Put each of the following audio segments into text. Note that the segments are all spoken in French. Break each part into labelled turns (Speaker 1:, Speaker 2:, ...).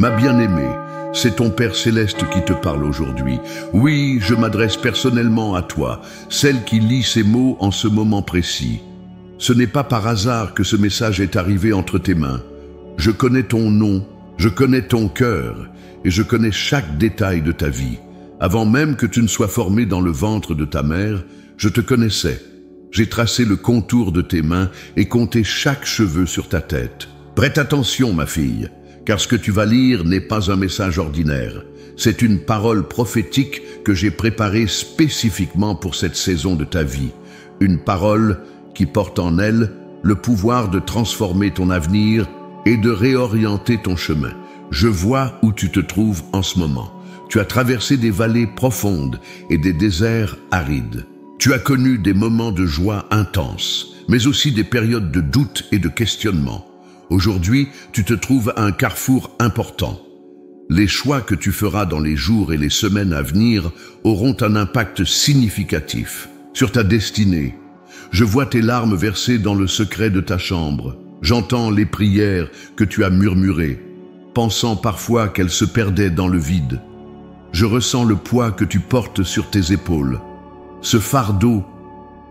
Speaker 1: Ma bien-aimée, c'est ton Père Céleste qui te parle aujourd'hui. Oui, je m'adresse personnellement à toi, celle qui lit ces mots en ce moment précis. Ce n'est pas par hasard que ce message est arrivé entre tes mains. Je connais ton nom, je connais ton cœur, et je connais chaque détail de ta vie. Avant même que tu ne sois formé dans le ventre de ta mère, je te connaissais. J'ai tracé le contour de tes mains et compté chaque cheveu sur ta tête. Prête attention, ma fille, car ce que tu vas lire n'est pas un message ordinaire. C'est une parole prophétique que j'ai préparée spécifiquement pour cette saison de ta vie. Une parole qui porte en elle le pouvoir de transformer ton avenir et de réorienter ton chemin. Je vois où tu te trouves en ce moment. Tu as traversé des vallées profondes et des déserts arides. Tu as connu des moments de joie intense, mais aussi des périodes de doute et de questionnement. Aujourd'hui, tu te trouves à un carrefour important. Les choix que tu feras dans les jours et les semaines à venir auront un impact significatif sur ta destinée. Je vois tes larmes versées dans le secret de ta chambre. J'entends les prières que tu as murmurées, pensant parfois qu'elles se perdaient dans le vide. Je ressens le poids que tu portes sur tes épaules, ce fardeau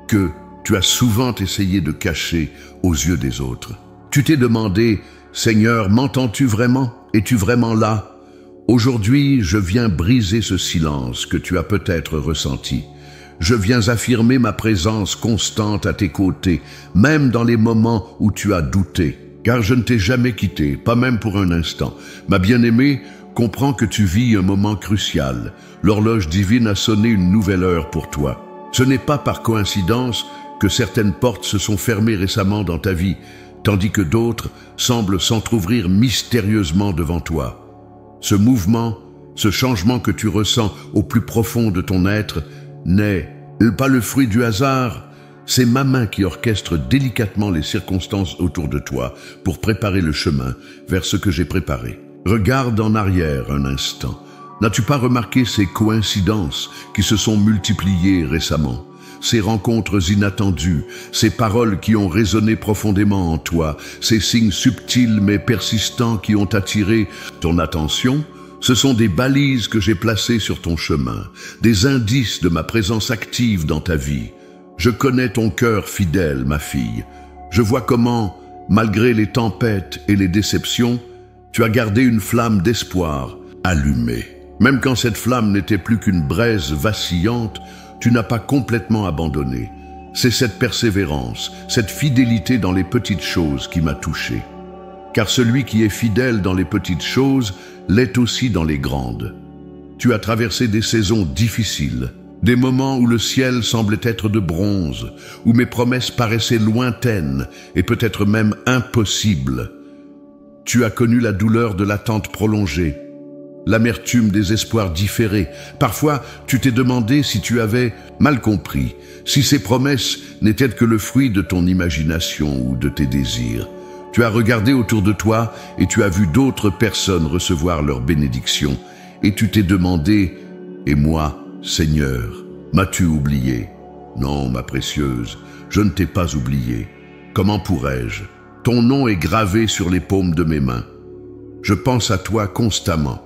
Speaker 1: que tu as souvent essayé de cacher aux yeux des autres. Tu t'es demandé, « Seigneur, m'entends-tu vraiment? Es-tu vraiment là ?» Aujourd'hui, je viens briser ce silence que tu as peut-être ressenti. Je viens affirmer ma présence constante à tes côtés, même dans les moments où tu as douté. Car je ne t'ai jamais quitté, pas même pour un instant. Ma bien-aimée, comprends que tu vis un moment crucial. L'horloge divine a sonné une nouvelle heure pour toi. Ce n'est pas par coïncidence que certaines portes se sont fermées récemment dans ta vie, tandis que d'autres semblent s'entr'ouvrir mystérieusement devant toi. Ce mouvement, ce changement que tu ressens au plus profond de ton être, n'est pas le fruit du hasard. C'est ma main qui orchestre délicatement les circonstances autour de toi pour préparer le chemin vers ce que j'ai préparé. Regarde en arrière un instant. N'as-tu pas remarqué ces coïncidences qui se sont multipliées récemment? Ces rencontres inattendues, ces paroles qui ont résonné profondément en toi, ces signes subtils mais persistants qui ont attiré ton attention? Ce sont des balises que j'ai placées sur ton chemin, des indices de ma présence active dans ta vie. Je connais ton cœur fidèle, ma fille. Je vois comment, malgré les tempêtes et les déceptions, tu as gardé une flamme d'espoir allumée. Même quand cette flamme n'était plus qu'une braise vacillante, tu n'as pas complètement abandonné. C'est cette persévérance, cette fidélité dans les petites choses qui m'a touché. Car celui qui est fidèle dans les petites choses l'est aussi dans les grandes. Tu as traversé des saisons difficiles, des moments où le ciel semblait être de bronze, où mes promesses paraissaient lointaines et peut-être même impossibles. Tu as connu la douleur de l'attente prolongée, l'amertume des espoirs différés. Parfois, tu t'es demandé si tu avais mal compris, si ces promesses n'étaient que le fruit de ton imagination ou de tes désirs. Tu as regardé autour de toi et tu as vu d'autres personnes recevoir leur bénédiction. Et tu t'es demandé, « Et moi, Seigneur, m'as-tu oublié ?» Non, ma précieuse, je ne t'ai pas oublié. Comment pourrais-je? Ton nom est gravé sur les paumes de mes mains. Je pense à toi constamment.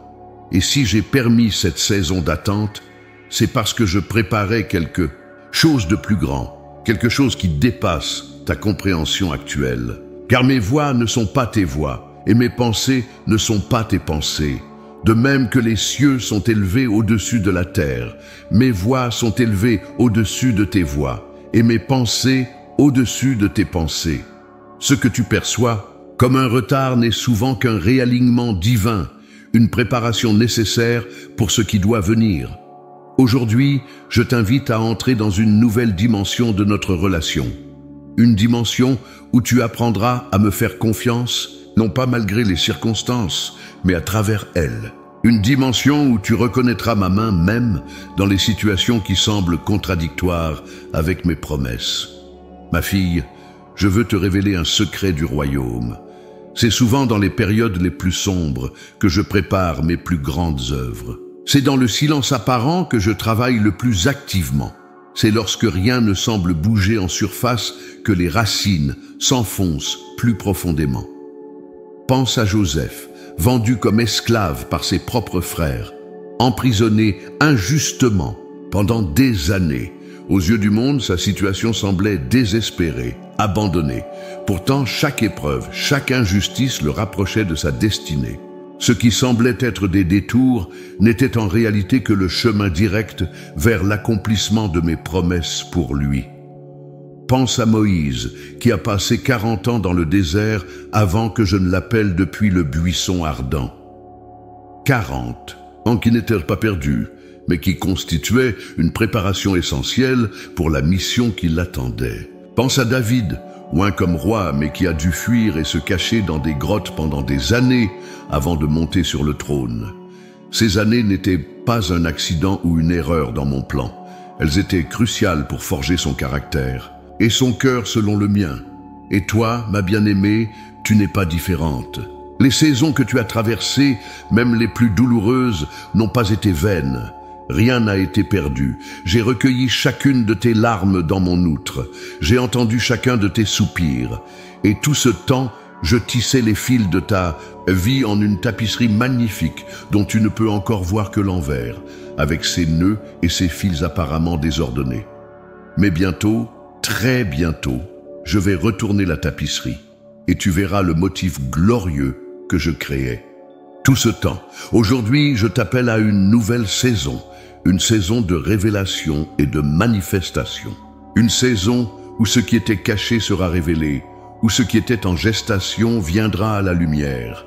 Speaker 1: Et si j'ai permis cette saison d'attente, c'est parce que je préparais quelque chose de plus grand, quelque chose qui dépasse ta compréhension actuelle. Car mes voix ne sont pas tes voix, et mes pensées ne sont pas tes pensées. De même que les cieux sont élevés au-dessus de la terre, mes voix sont élevées au-dessus de tes voix, et mes pensées au-dessus de tes pensées. Ce que tu perçois comme un retard n'est souvent qu'un réalignement divin, une préparation nécessaire pour ce qui doit venir. Aujourd'hui, je t'invite à entrer dans une nouvelle dimension de notre relation. Une dimension où tu apprendras à me faire confiance, non pas malgré les circonstances, mais à travers elles. Une dimension où tu reconnaîtras ma main même dans les situations qui semblent contradictoires avec mes promesses. Ma fille, je veux te révéler un secret du royaume. C'est souvent dans les périodes les plus sombres que je prépare mes plus grandes œuvres. C'est dans le silence apparent que je travaille le plus activement. C'est lorsque rien ne semble bouger en surface que les racines s'enfoncent plus profondément. Pense à Joseph, vendu comme esclave par ses propres frères, emprisonné injustement pendant des années. Aux yeux du monde, sa situation semblait désespérée, abandonnée. Pourtant, chaque épreuve, chaque injustice le rapprochait de sa destinée. Ce qui semblait être des détours n'était en réalité que le chemin direct vers l'accomplissement de mes promesses pour lui. Pense à Moïse, qui a passé 40 ans dans le désert avant que je ne l'appelle depuis le buisson ardent. 40 ans qui n'étaient pas perdus, mais qui constituaient une préparation essentielle pour la mission qui l'attendait. Pense à David, loin comme roi, mais qui a dû fuir et se cacher dans des grottes pendant des années avant de monter sur le trône. Ces années n'étaient pas un accident ou une erreur dans mon plan. Elles étaient cruciales pour forger son caractère et son cœur selon le mien. Et toi, ma bien-aimée, tu n'es pas différente. Les saisons que tu as traversées, même les plus douloureuses, n'ont pas été vaines. Rien n'a été perdu. J'ai recueilli chacune de tes larmes dans mon outre. J'ai entendu chacun de tes soupirs. Et tout ce temps, je tissais les fils de ta vie en une tapisserie magnifique dont tu ne peux encore voir que l'envers, avec ses nœuds et ses fils apparemment désordonnés. Mais bientôt, très bientôt, je vais retourner la tapisserie et tu verras le motif glorieux que je créais. Tout ce temps, aujourd'hui, je t'appelle à une nouvelle saison, une saison de révélation et de manifestation. Une saison où ce qui était caché sera révélé, où ce qui était en gestation viendra à la lumière.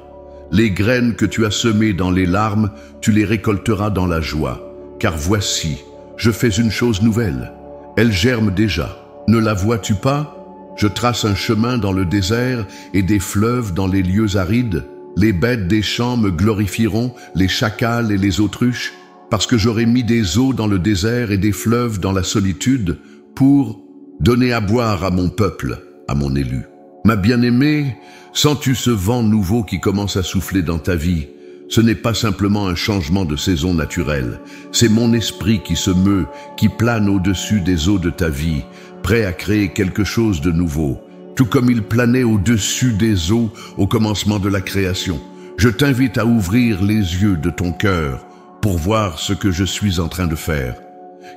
Speaker 1: Les graines que tu as semées dans les larmes, tu les récolteras dans la joie. Car voici, je fais une chose nouvelle. Elle germe déjà. Ne la vois-tu pas? Je trace un chemin dans le désert et des fleuves dans les lieux arides. Les bêtes des champs me glorifieront, les chacals et les autruches, parce que j'aurai mis des eaux dans le désert et des fleuves dans la solitude, pour donner à boire à mon peuple, à mon élu. Ma bien-aimée, sens-tu ce vent nouveau qui commence à souffler dans ta vie? Ce n'est pas simplement un changement de saison naturelle, c'est mon esprit qui se meut, qui plane au-dessus des eaux de ta vie, prêt à créer quelque chose de nouveau. Tout comme il planait au-dessus des eaux au commencement de la création. Je t'invite à ouvrir les yeux de ton cœur pour voir ce que je suis en train de faire.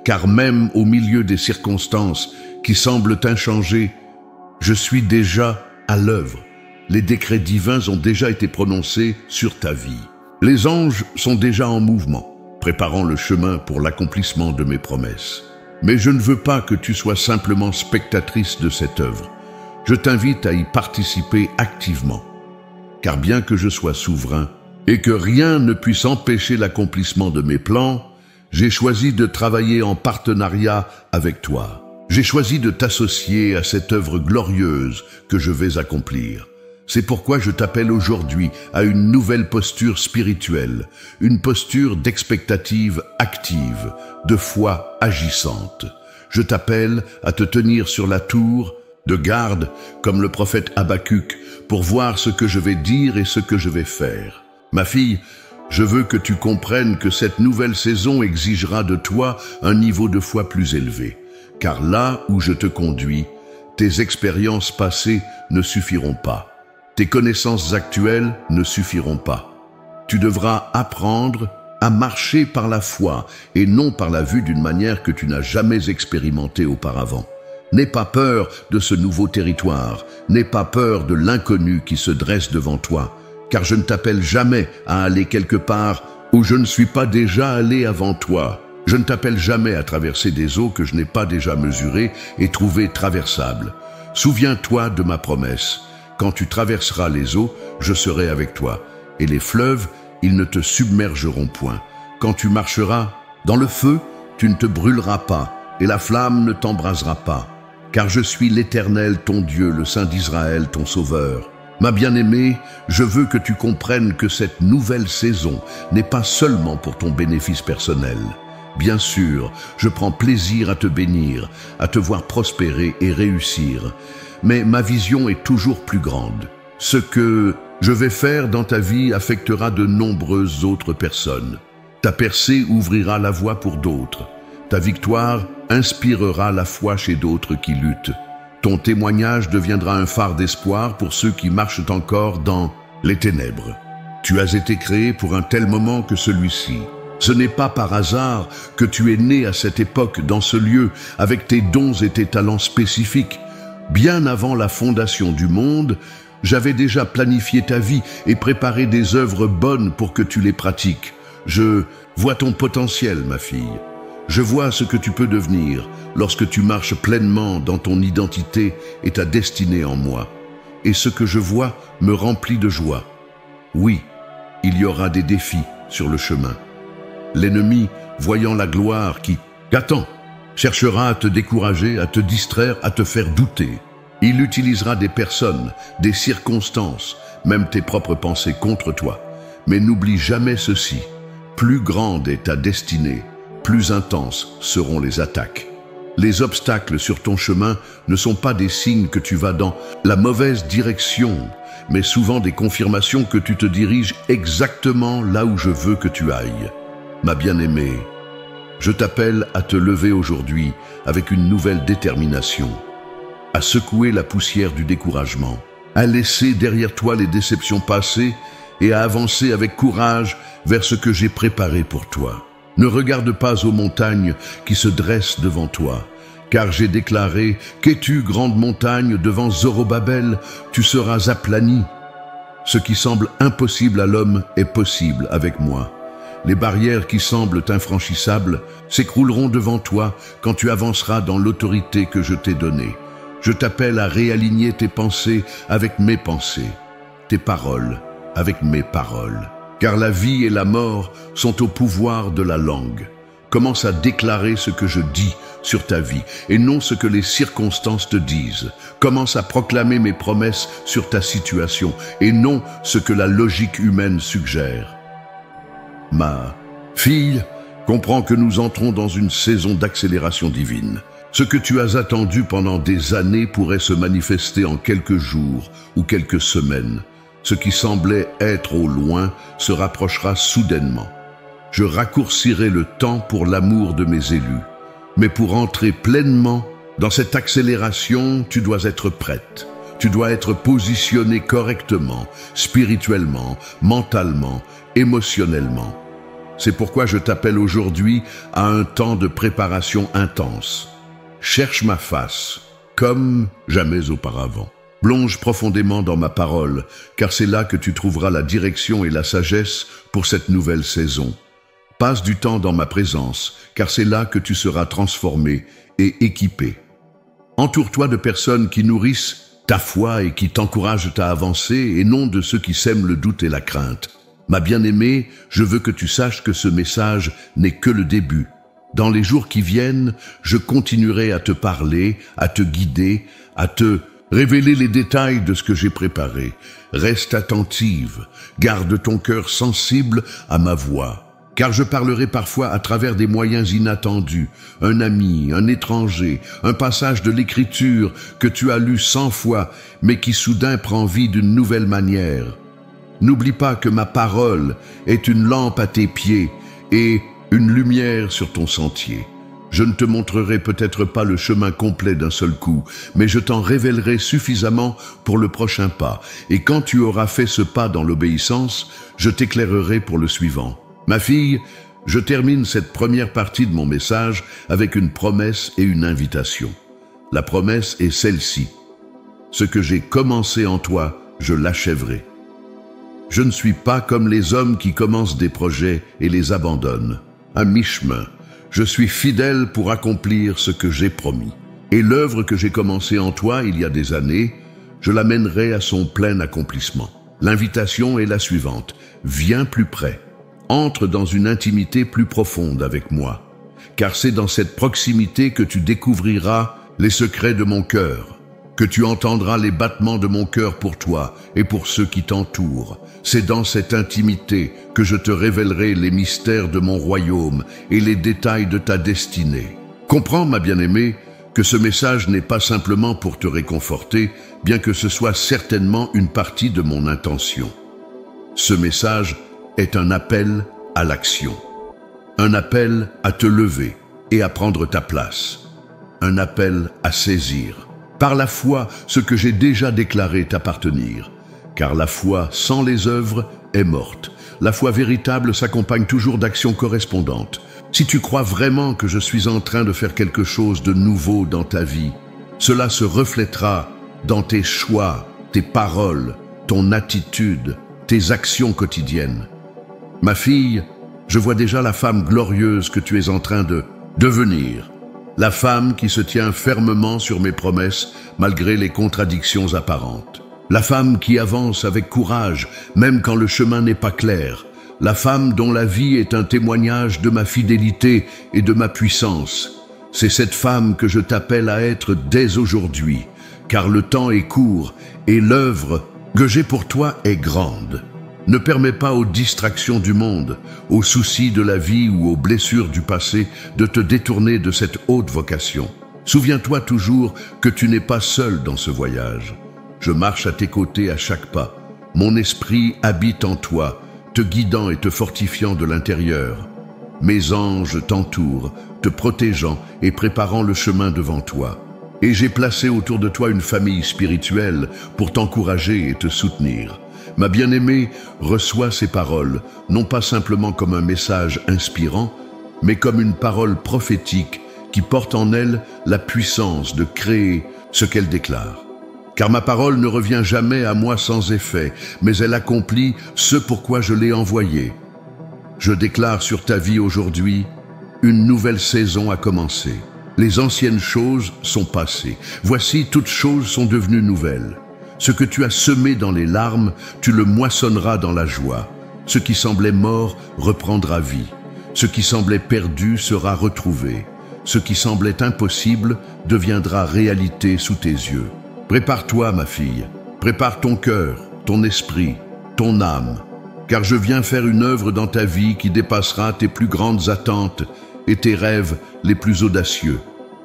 Speaker 1: Car même au milieu des circonstances qui semblent inchangées, je suis déjà à l'œuvre. Les décrets divins ont déjà été prononcés sur ta vie. Les anges sont déjà en mouvement, préparant le chemin pour l'accomplissement de mes promesses. Mais je ne veux pas que tu sois simplement spectatrice de cette œuvre. Je t'invite à y participer activement, car bien que je sois souverain et que rien ne puisse empêcher l'accomplissement de mes plans, j'ai choisi de travailler en partenariat avec toi. J'ai choisi de t'associer à cette œuvre glorieuse que je vais accomplir. C'est pourquoi je t'appelle aujourd'hui à une nouvelle posture spirituelle, une posture d'expectative active, de foi agissante. Je t'appelle à te tenir sur la tour de garde, comme le prophète Habacuc, pour voir ce que je vais dire et ce que je vais faire. Ma fille, je veux que tu comprennes que cette nouvelle saison exigera de toi un niveau de foi plus élevé, car là où je te conduis, tes expériences passées ne suffiront pas. Tes connaissances actuelles ne suffiront pas. Tu devras apprendre à marcher par la foi et non par la vue d'une manière que tu n'as jamais expérimentée auparavant. N'aie pas peur de ce nouveau territoire, n'aie pas peur de l'inconnu qui se dresse devant toi, car je ne t'appelle jamais à aller quelque part où je ne suis pas déjà allé avant toi. Je ne t'appelle jamais à traverser des eaux que je n'ai pas déjà mesurées et trouvées traversables. Souviens-toi de ma promesse. Quand tu traverseras les eaux, je serai avec toi, et les fleuves, ils ne te submergeront point. Quand tu marcheras dans le feu, tu ne te brûleras pas, et la flamme ne t'embrasera pas. Car je suis l'Éternel, ton Dieu, le Saint d'Israël, ton Sauveur. Ma bien-aimée, je veux que tu comprennes que cette nouvelle saison n'est pas seulement pour ton bénéfice personnel. Bien sûr, je prends plaisir à te bénir, à te voir prospérer et réussir. Mais ma vision est toujours plus grande. Ce que je vais faire dans ta vie affectera de nombreuses autres personnes. Ta percée ouvrira la voie pour d'autres. Ta victoire inspirera la foi chez d'autres qui luttent. Ton témoignage deviendra un phare d'espoir pour ceux qui marchent encore dans les ténèbres. Tu as été créé pour un tel moment que celui-ci. Ce n'est pas par hasard que tu es né à cette époque, dans ce lieu, avec tes dons et tes talents spécifiques. Bien avant la fondation du monde, j'avais déjà planifié ta vie et préparé des œuvres bonnes pour que tu les pratiques. Je vois ton potentiel, ma fille. Je vois ce que tu peux devenir lorsque tu marches pleinement dans ton identité et ta destinée en moi. Et ce que je vois me remplit de joie. Oui, il y aura des défis sur le chemin. L'ennemi, voyant la gloire qui t'attend, cherchera à te décourager, à te distraire, à te faire douter. Il utilisera des personnes, des circonstances, même tes propres pensées contre toi. Mais n'oublie jamais ceci, plus grande est ta destinée, plus intenses seront les attaques. Les obstacles sur ton chemin ne sont pas des signes que tu vas dans la mauvaise direction, mais souvent des confirmations que tu te diriges exactement là où je veux que tu ailles. Ma bien-aimée, je t'appelle à te lever aujourd'hui avec une nouvelle détermination, à secouer la poussière du découragement, à laisser derrière toi les déceptions passées et à avancer avec courage vers ce que j'ai préparé pour toi. Ne regarde pas aux montagnes qui se dressent devant toi, car j'ai déclaré qu'es-tu grande montagne devant Zorobabel, tu seras aplani. Ce qui semble impossible à l'homme est possible avec moi. Les barrières qui semblent infranchissables s'écrouleront devant toi quand tu avanceras dans l'autorité que je t'ai donnée. Je t'appelle à réaligner tes pensées avec mes pensées, tes paroles avec mes paroles. Car la vie et la mort sont au pouvoir de la langue. Commence à déclarer ce que je dis sur ta vie et non ce que les circonstances te disent. Commence à proclamer mes promesses sur ta situation et non ce que la logique humaine suggère. Ma fille, comprends que nous entrons dans une saison d'accélération divine. Ce que tu as attendu pendant des années pourrait se manifester en quelques jours ou quelques semaines. Ce qui semblait être au loin se rapprochera soudainement. Je raccourcirai le temps pour l'amour de mes élus. Mais pour entrer pleinement dans cette accélération, tu dois être prête. Tu dois être positionnée correctement, spirituellement, mentalement, émotionnellement. C'est pourquoi je t'appelle aujourd'hui à un temps de préparation intense. Cherche ma face, comme jamais auparavant. Plonge profondément dans ma parole, car c'est là que tu trouveras la direction et la sagesse pour cette nouvelle saison. Passe du temps dans ma présence, car c'est là que tu seras transformé et équipé. Entoure-toi de personnes qui nourrissent ta foi et qui t'encouragent à avancer, et non de ceux qui sèment le doute et la crainte. Ma bien-aimée, je veux que tu saches que ce message n'est que le début. Dans les jours qui viennent, je continuerai à te parler, à te guider, à te révéler les détails de ce que j'ai préparé. Reste attentive, garde ton cœur sensible à ma voix. Car je parlerai parfois à travers des moyens inattendus, un ami, un étranger, un passage de l'écriture que tu as lu 100 fois, mais qui soudain prend vie d'une nouvelle manière. N'oublie pas que ma parole est une lampe à tes pieds et une lumière sur ton sentier. Je ne te montrerai peut-être pas le chemin complet d'un seul coup, mais je t'en révélerai suffisamment pour le prochain pas. Et quand tu auras fait ce pas dans l'obéissance, je t'éclairerai pour le suivant. Ma fille, je termine cette première partie de mon message avec une promesse et une invitation. La promesse est celle-ci. Ce que j'ai commencé en toi, je l'achèverai. Je ne suis pas comme les hommes qui commencent des projets et les abandonnent. À mi-chemin, je suis fidèle pour accomplir ce que j'ai promis. Et l'œuvre que j'ai commencée en toi il y a des années, je l'amènerai à son plein accomplissement. L'invitation est la suivante. Viens plus près. Entre dans une intimité plus profonde avec moi. Car c'est dans cette proximité que tu découvriras les secrets de mon cœur, que tu entendras les battements de mon cœur pour toi et pour ceux qui t'entourent. C'est dans cette intimité que je te révélerai les mystères de mon royaume et les détails de ta destinée. Comprends, ma bien-aimée, que ce message n'est pas simplement pour te réconforter, bien que ce soit certainement une partie de mon intention. Ce message est un appel à l'action, un appel à te lever et à prendre ta place, un appel à saisir, par la foi, ce que j'ai déjà déclaré t'appartenir, car la foi sans les œuvres est morte. La foi véritable s'accompagne toujours d'actions correspondantes. Si tu crois vraiment que je suis en train de faire quelque chose de nouveau dans ta vie, cela se reflètera dans tes choix, tes paroles, ton attitude, tes actions quotidiennes. Ma fille, je vois déjà la femme glorieuse que tu es en train de devenir. La femme qui se tient fermement sur mes promesses malgré les contradictions apparentes. La femme qui avance avec courage même quand le chemin n'est pas clair. La femme dont la vie est un témoignage de ma fidélité et de ma puissance. C'est cette femme que je t'appelle à être dès aujourd'hui, car le temps est court et l'œuvre que j'ai pour toi est grande. Ne permets pas aux distractions du monde, aux soucis de la vie ou aux blessures du passé de te détourner de cette haute vocation. Souviens-toi toujours que tu n'es pas seul dans ce voyage. Je marche à tes côtés à chaque pas. Mon esprit habite en toi, te guidant et te fortifiant de l'intérieur. Mes anges t'entourent, te protégeant et préparant le chemin devant toi. Et j'ai placé autour de toi une famille spirituelle pour t'encourager et te soutenir. Ma bien-aimée, reçois ces paroles, non pas simplement comme un message inspirant, mais comme une parole prophétique qui porte en elle la puissance de créer ce qu'elle déclare. Car ma parole ne revient jamais à moi sans effet, mais elle accomplit ce pourquoi je l'ai envoyée. Je déclare sur ta vie aujourd'hui, une nouvelle saison a commencé. Les anciennes choses sont passées. Voici, toutes choses sont devenues nouvelles. Ce que tu as semé dans les larmes, tu le moissonneras dans la joie. Ce qui semblait mort reprendra vie. Ce qui semblait perdu sera retrouvé. Ce qui semblait impossible deviendra réalité sous tes yeux. Prépare-toi, ma fille. Prépare ton cœur, ton esprit, ton âme. Car je viens faire une œuvre dans ta vie qui dépassera tes plus grandes attentes et tes rêves les plus audacieux.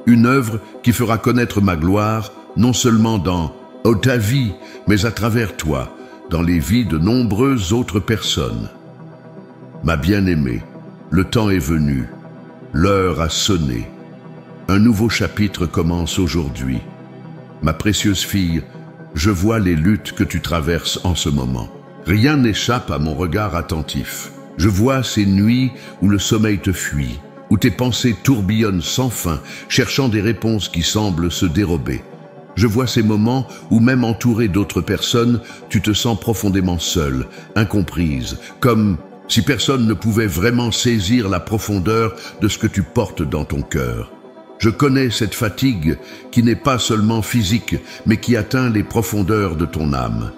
Speaker 1: Une œuvre qui fera connaître ma gloire, non seulement dans ta vie, mais à travers toi, dans les vies de nombreuses autres personnes. Ma bien-aimée, le temps est venu, l'heure a sonné. Un nouveau chapitre commence aujourd'hui. Ma précieuse fille, je vois les luttes que tu traverses en ce moment. Rien n'échappe à mon regard attentif. Je vois ces nuits où le sommeil te fuit, où tes pensées tourbillonnent sans fin, cherchant des réponses qui semblent se dérober. Je vois ces moments où, même entouré d'autres personnes, tu te sens profondément seule, incomprise, comme si personne ne pouvait vraiment saisir la profondeur de ce que tu portes dans ton cœur. Je connais cette fatigue qui n'est pas seulement physique, mais qui atteint les profondeurs de ton âme.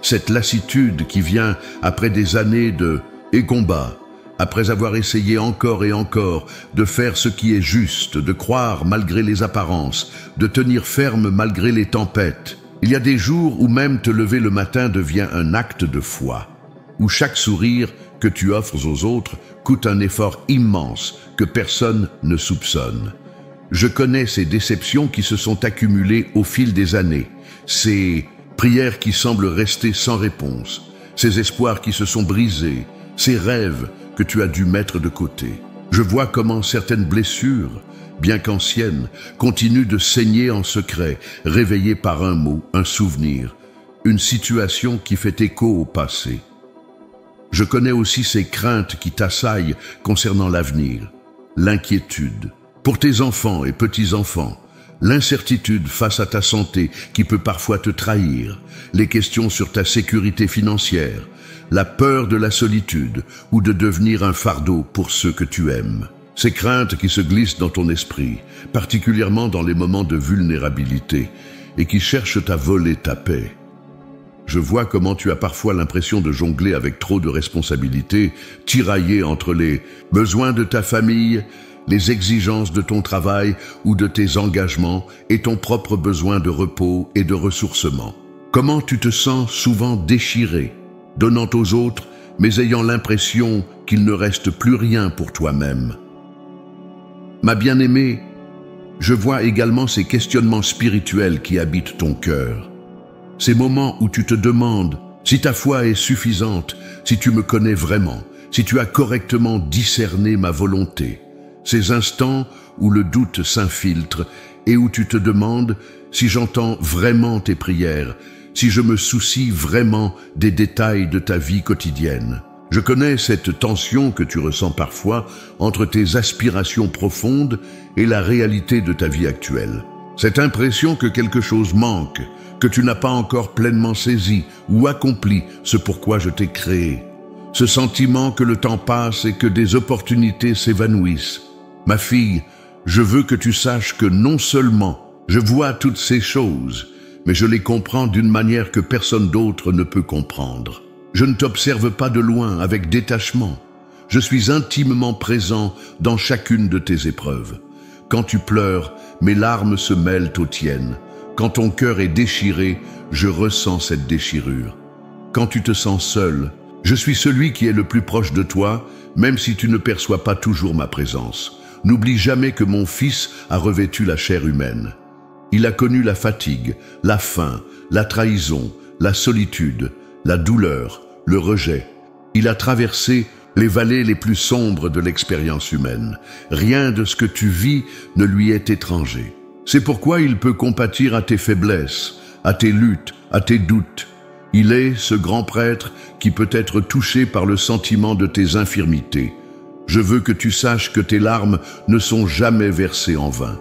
Speaker 1: Cette lassitude qui vient après des années de combats, après avoir essayé encore et encore de faire ce qui est juste, de croire malgré les apparences, de tenir ferme malgré les tempêtes. Il y a des jours où même te lever le matin devient un acte de foi, où chaque sourire que tu offres aux autres coûte un effort immense que personne ne soupçonne. Je connais ces déceptions qui se sont accumulées au fil des années, ces prières qui semblent rester sans réponse, ces espoirs qui se sont brisés, ces rêves que tu as dû mettre de côté. Je vois comment certaines blessures, bien qu'anciennes, continuent de saigner en secret, réveillées par un mot, un souvenir, une situation qui fait écho au passé. Je connais aussi ces craintes qui t'assaillent concernant l'avenir, l'inquiétude pour tes enfants et petits-enfants, l'incertitude face à ta santé qui peut parfois te trahir, les questions sur ta sécurité financière, la peur de la solitude ou de devenir un fardeau pour ceux que tu aimes. Ces craintes qui se glissent dans ton esprit, particulièrement dans les moments de vulnérabilité, et qui cherchent à voler ta paix. Je vois comment tu as parfois l'impression de jongler avec trop de responsabilités, tiraillé entre les besoins de ta famille, les exigences de ton travail ou de tes engagements et ton propre besoin de repos et de ressourcement. Comment tu te sens souvent déchiré, donnant aux autres, mais ayant l'impression qu'il ne reste plus rien pour toi-même. Ma bien-aimée, je vois également ces questionnements spirituels qui habitent ton cœur. Ces moments où tu te demandes si ta foi est suffisante, si tu me connais vraiment, si tu as correctement discerné ma volonté. Ces instants où le doute s'infiltre et où tu te demandes si j'entends vraiment tes prières, si je me soucie vraiment des détails de ta vie quotidienne. Je connais cette tension que tu ressens parfois entre tes aspirations profondes et la réalité de ta vie actuelle. Cette impression que quelque chose manque, que tu n'as pas encore pleinement saisi ou accompli ce pourquoi je t'ai créé. Ce sentiment que le temps passe et que des opportunités s'évanouissent. Ma fille, je veux que tu saches que non seulement je vois toutes ces choses, mais je les comprends d'une manière que personne d'autre ne peut comprendre. Je ne t'observe pas de loin avec détachement. Je suis intimement présent dans chacune de tes épreuves. Quand tu pleures, mes larmes se mêlent aux tiennes. Quand ton cœur est déchiré, je ressens cette déchirure. Quand tu te sens seul, je suis celui qui est le plus proche de toi, même si tu ne perçois pas toujours ma présence. N'oublie jamais que mon fils a revêtu la chair humaine. Il a connu la fatigue, la faim, la trahison, la solitude, la douleur, le rejet. Il a traversé les vallées les plus sombres de l'expérience humaine. Rien de ce que tu vis ne lui est étranger. C'est pourquoi il peut compatir à tes faiblesses, à tes luttes, à tes doutes. Il est ce grand prêtre qui peut être touché par le sentiment de tes infirmités. Je veux que tu saches que tes larmes ne sont jamais versées en vain.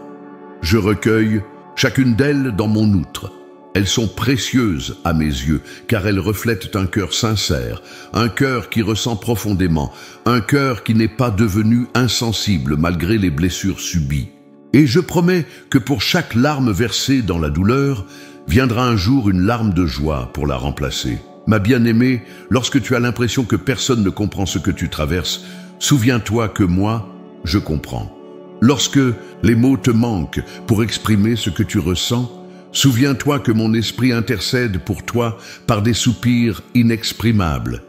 Speaker 1: Je recueille chacune d'elles dans mon outre. Elles sont précieuses à mes yeux, car elles reflètent un cœur sincère, un cœur qui ressent profondément, un cœur qui n'est pas devenu insensible malgré les blessures subies. Et je promets que pour chaque larme versée dans la douleur, viendra un jour une larme de joie pour la remplacer. Ma bien-aimée, lorsque tu as l'impression que personne ne comprend ce que tu traverses, souviens-toi que moi, je comprends. Lorsque les mots te manquent pour exprimer ce que tu ressens, souviens-toi que mon esprit intercède pour toi par des soupirs inexprimables.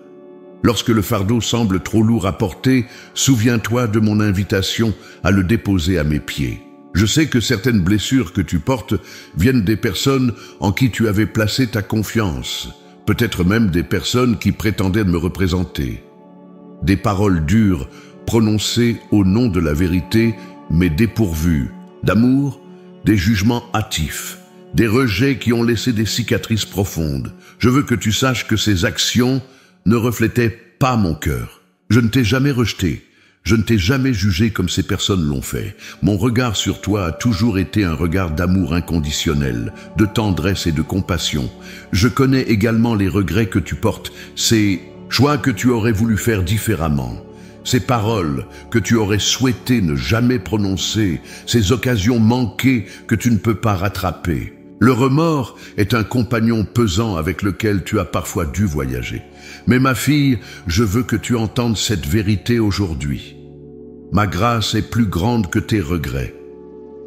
Speaker 1: Lorsque le fardeau semble trop lourd à porter, souviens-toi de mon invitation à le déposer à mes pieds. Je sais que certaines blessures que tu portes viennent des personnes en qui tu avais placé ta confiance, peut-être même des personnes qui prétendaient me représenter. Des paroles dures prononcées au nom de la vérité, mais dépourvues d'amour, des jugements hâtifs, des rejets qui ont laissé des cicatrices profondes. Je veux que tu saches que ces actions ne reflétaient pas mon cœur. Je ne t'ai jamais rejeté. Je ne t'ai jamais jugé comme ces personnes l'ont fait. Mon regard sur toi a toujours été un regard d'amour inconditionnel, de tendresse et de compassion. Je connais également les regrets que tu portes, ces choix que tu aurais voulu faire différemment, ces paroles que tu aurais souhaité ne jamais prononcer, ces occasions manquées que tu ne peux pas rattraper. Le remords est un compagnon pesant avec lequel tu as parfois dû voyager. Mais ma fille, je veux que tu entendes cette vérité aujourd'hui. Ma grâce est plus grande que tes regrets.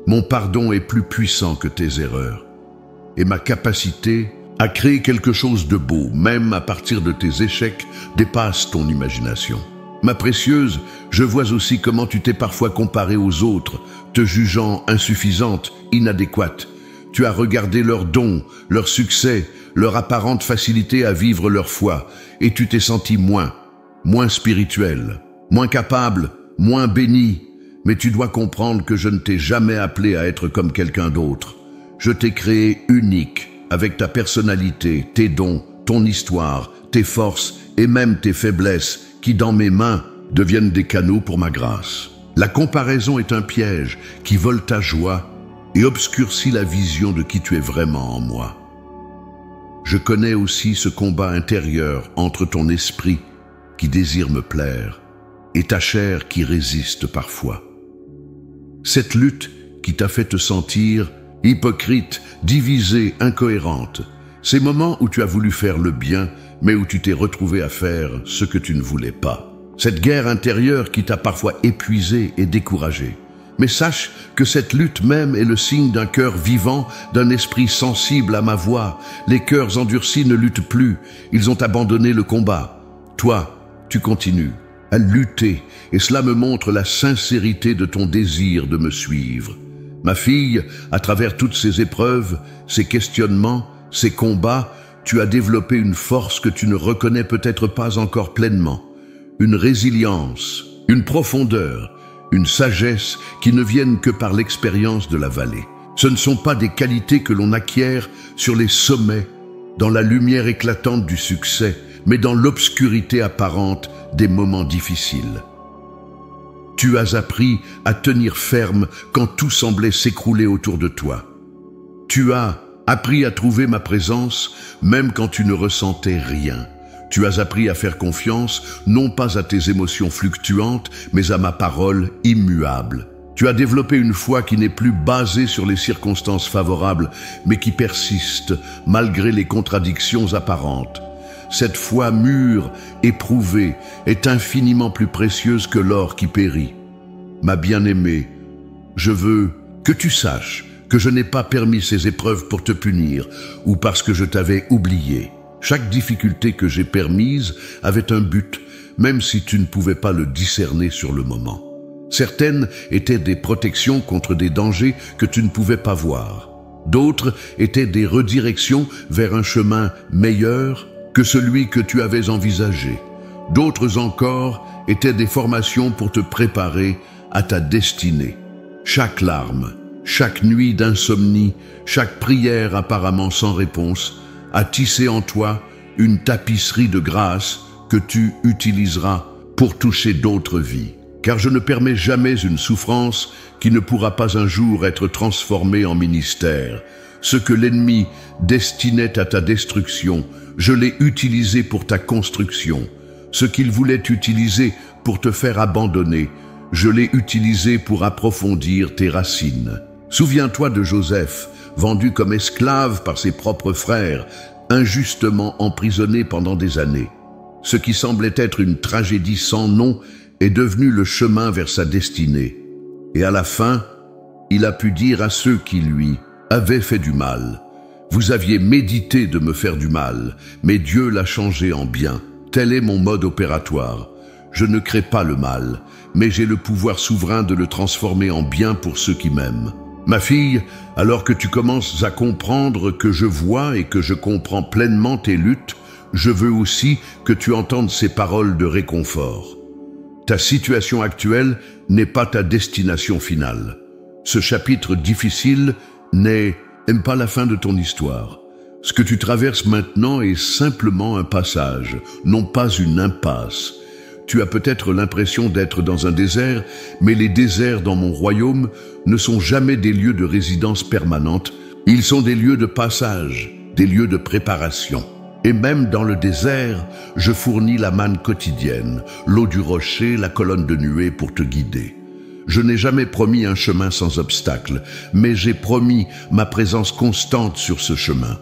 Speaker 1: Mon pardon est plus puissant que tes erreurs. Et ma capacité à créer quelque chose de beau, même à partir de tes échecs, dépasse ton imagination. Ma précieuse, je vois aussi comment tu t'es parfois comparée aux autres, te jugeant insuffisante, inadéquate. Tu as regardé leurs dons, leur succès, leur apparente facilité à vivre leur foi, et tu t'es senti moins spirituel, moins capable, moins béni. Mais tu dois comprendre que je ne t'ai jamais appelé à être comme quelqu'un d'autre. Je t'ai créé unique, avec ta personnalité, tes dons, ton histoire, tes forces et même tes faiblesses, qui dans mes mains deviennent des canaux pour ma grâce. La comparaison est un piège qui vole ta joie et obscurcit la vision de qui tu es vraiment en moi. Je connais aussi ce combat intérieur entre ton esprit qui désire me plaire et ta chair qui résiste parfois. Cette lutte qui t'a fait te sentir hypocrite, divisée, incohérente. Ces moments où tu as voulu faire le bien, mais où tu t'es retrouvé à faire ce que tu ne voulais pas. Cette guerre intérieure qui t'a parfois épuisé et découragé. Mais sache que cette lutte même est le signe d'un cœur vivant, d'un esprit sensible à ma voix. Les cœurs endurcis ne luttent plus, ils ont abandonné le combat. Toi, tu continues à lutter, et cela me montre la sincérité de ton désir de me suivre. Ma fille, à travers toutes ces épreuves, ces questionnements, ces combats, tu as développé une force que tu ne reconnais peut-être pas encore pleinement. Une résilience, une profondeur, une sagesse qui ne viennent que par l'expérience de la vallée. Ce ne sont pas des qualités que l'on acquiert sur les sommets, dans la lumière éclatante du succès, mais dans l'obscurité apparente des moments difficiles. Tu as appris à tenir ferme quand tout semblait s'écrouler autour de toi. Tu as appris à trouver ma présence même quand tu ne ressentais rien. Tu as appris à faire confiance non pas à tes émotions fluctuantes, mais à ma parole immuable. Tu as développé une foi qui n'est plus basée sur les circonstances favorables, mais qui persiste malgré les contradictions apparentes. Cette foi mûre, éprouvée, est infiniment plus précieuse que l'or qui périt. Ma bien-aimée, je veux que tu saches que je n'ai pas permis ces épreuves pour te punir ou parce que je t'avais oublié. Chaque difficulté que j'ai permise avait un but, même si tu ne pouvais pas le discerner sur le moment. Certaines étaient des protections contre des dangers que tu ne pouvais pas voir. D'autres étaient des redirections vers un chemin meilleur que celui que tu avais envisagé. D'autres encore étaient des formations pour te préparer à ta destinée. Chaque larme, chaque nuit d'insomnie, chaque prière apparemment sans réponse, a tissé en toi une tapisserie de grâce que tu utiliseras pour toucher d'autres vies. Car je ne permets jamais une souffrance qui ne pourra pas un jour être transformée en ministère. Ce que l'ennemi destinait à ta destruction, je l'ai utilisé pour ta construction. Ce qu'il voulait utiliser pour te faire abandonner, je l'ai utilisé pour approfondir tes racines. Souviens-toi de Joseph, vendu comme esclave par ses propres frères, injustement emprisonné pendant des années. Ce qui semblait être une tragédie sans nom est devenu le chemin vers sa destinée. Et à la fin, il a pu dire à ceux qui lui avaient fait du mal, « Vous aviez médité de me faire du mal, mais Dieu l'a changé en bien. Tel est mon mode opératoire. Je ne crée pas le mal, mais j'ai le pouvoir souverain de le transformer en bien pour ceux qui m'aiment. » Ma fille, alors que tu commences à comprendre que je vois et que je comprends pleinement tes luttes, je veux aussi que tu entendes ces paroles de réconfort. Ta situation actuelle n'est pas ta destination finale. Ce chapitre difficile n'est pas la fin de ton histoire. Ce que tu traverses maintenant est simplement un passage, non pas une impasse. Tu as peut-être l'impression d'être dans un désert, mais les déserts dans mon royaume ne sont jamais des lieux de résidence permanente. Ils sont des lieux de passage, des lieux de préparation. Et même dans le désert, je fournis la manne quotidienne, l'eau du rocher, la colonne de nuée pour te guider. Je n'ai jamais promis un chemin sans obstacle, mais j'ai promis ma présence constante sur ce chemin.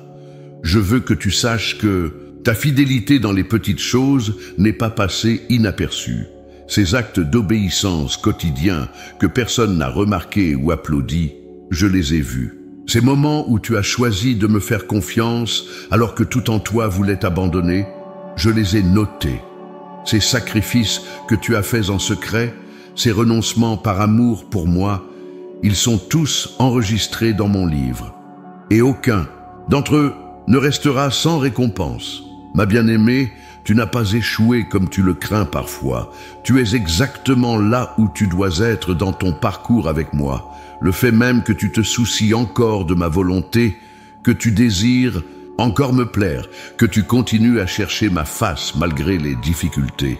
Speaker 1: Je veux que tu saches que ta fidélité dans les petites choses n'est pas passée inaperçue. Ces actes d'obéissance quotidiens que personne n'a remarqués ou applaudis, je les ai vus. Ces moments où tu as choisi de me faire confiance alors que tout en toi voulait t'abandonner, je les ai notés. Ces sacrifices que tu as faits en secret, ces renoncements par amour pour moi, ils sont tous enregistrés dans mon livre. Et aucun d'entre eux ne restera sans récompense. Ma bien-aimée, tu n'as pas échoué comme tu le crains parfois. Tu es exactement là où tu dois être dans ton parcours avec moi. Le fait même que tu te soucies encore de ma volonté, que tu désires encore me plaire, que tu continues à chercher ma face malgré les difficultés,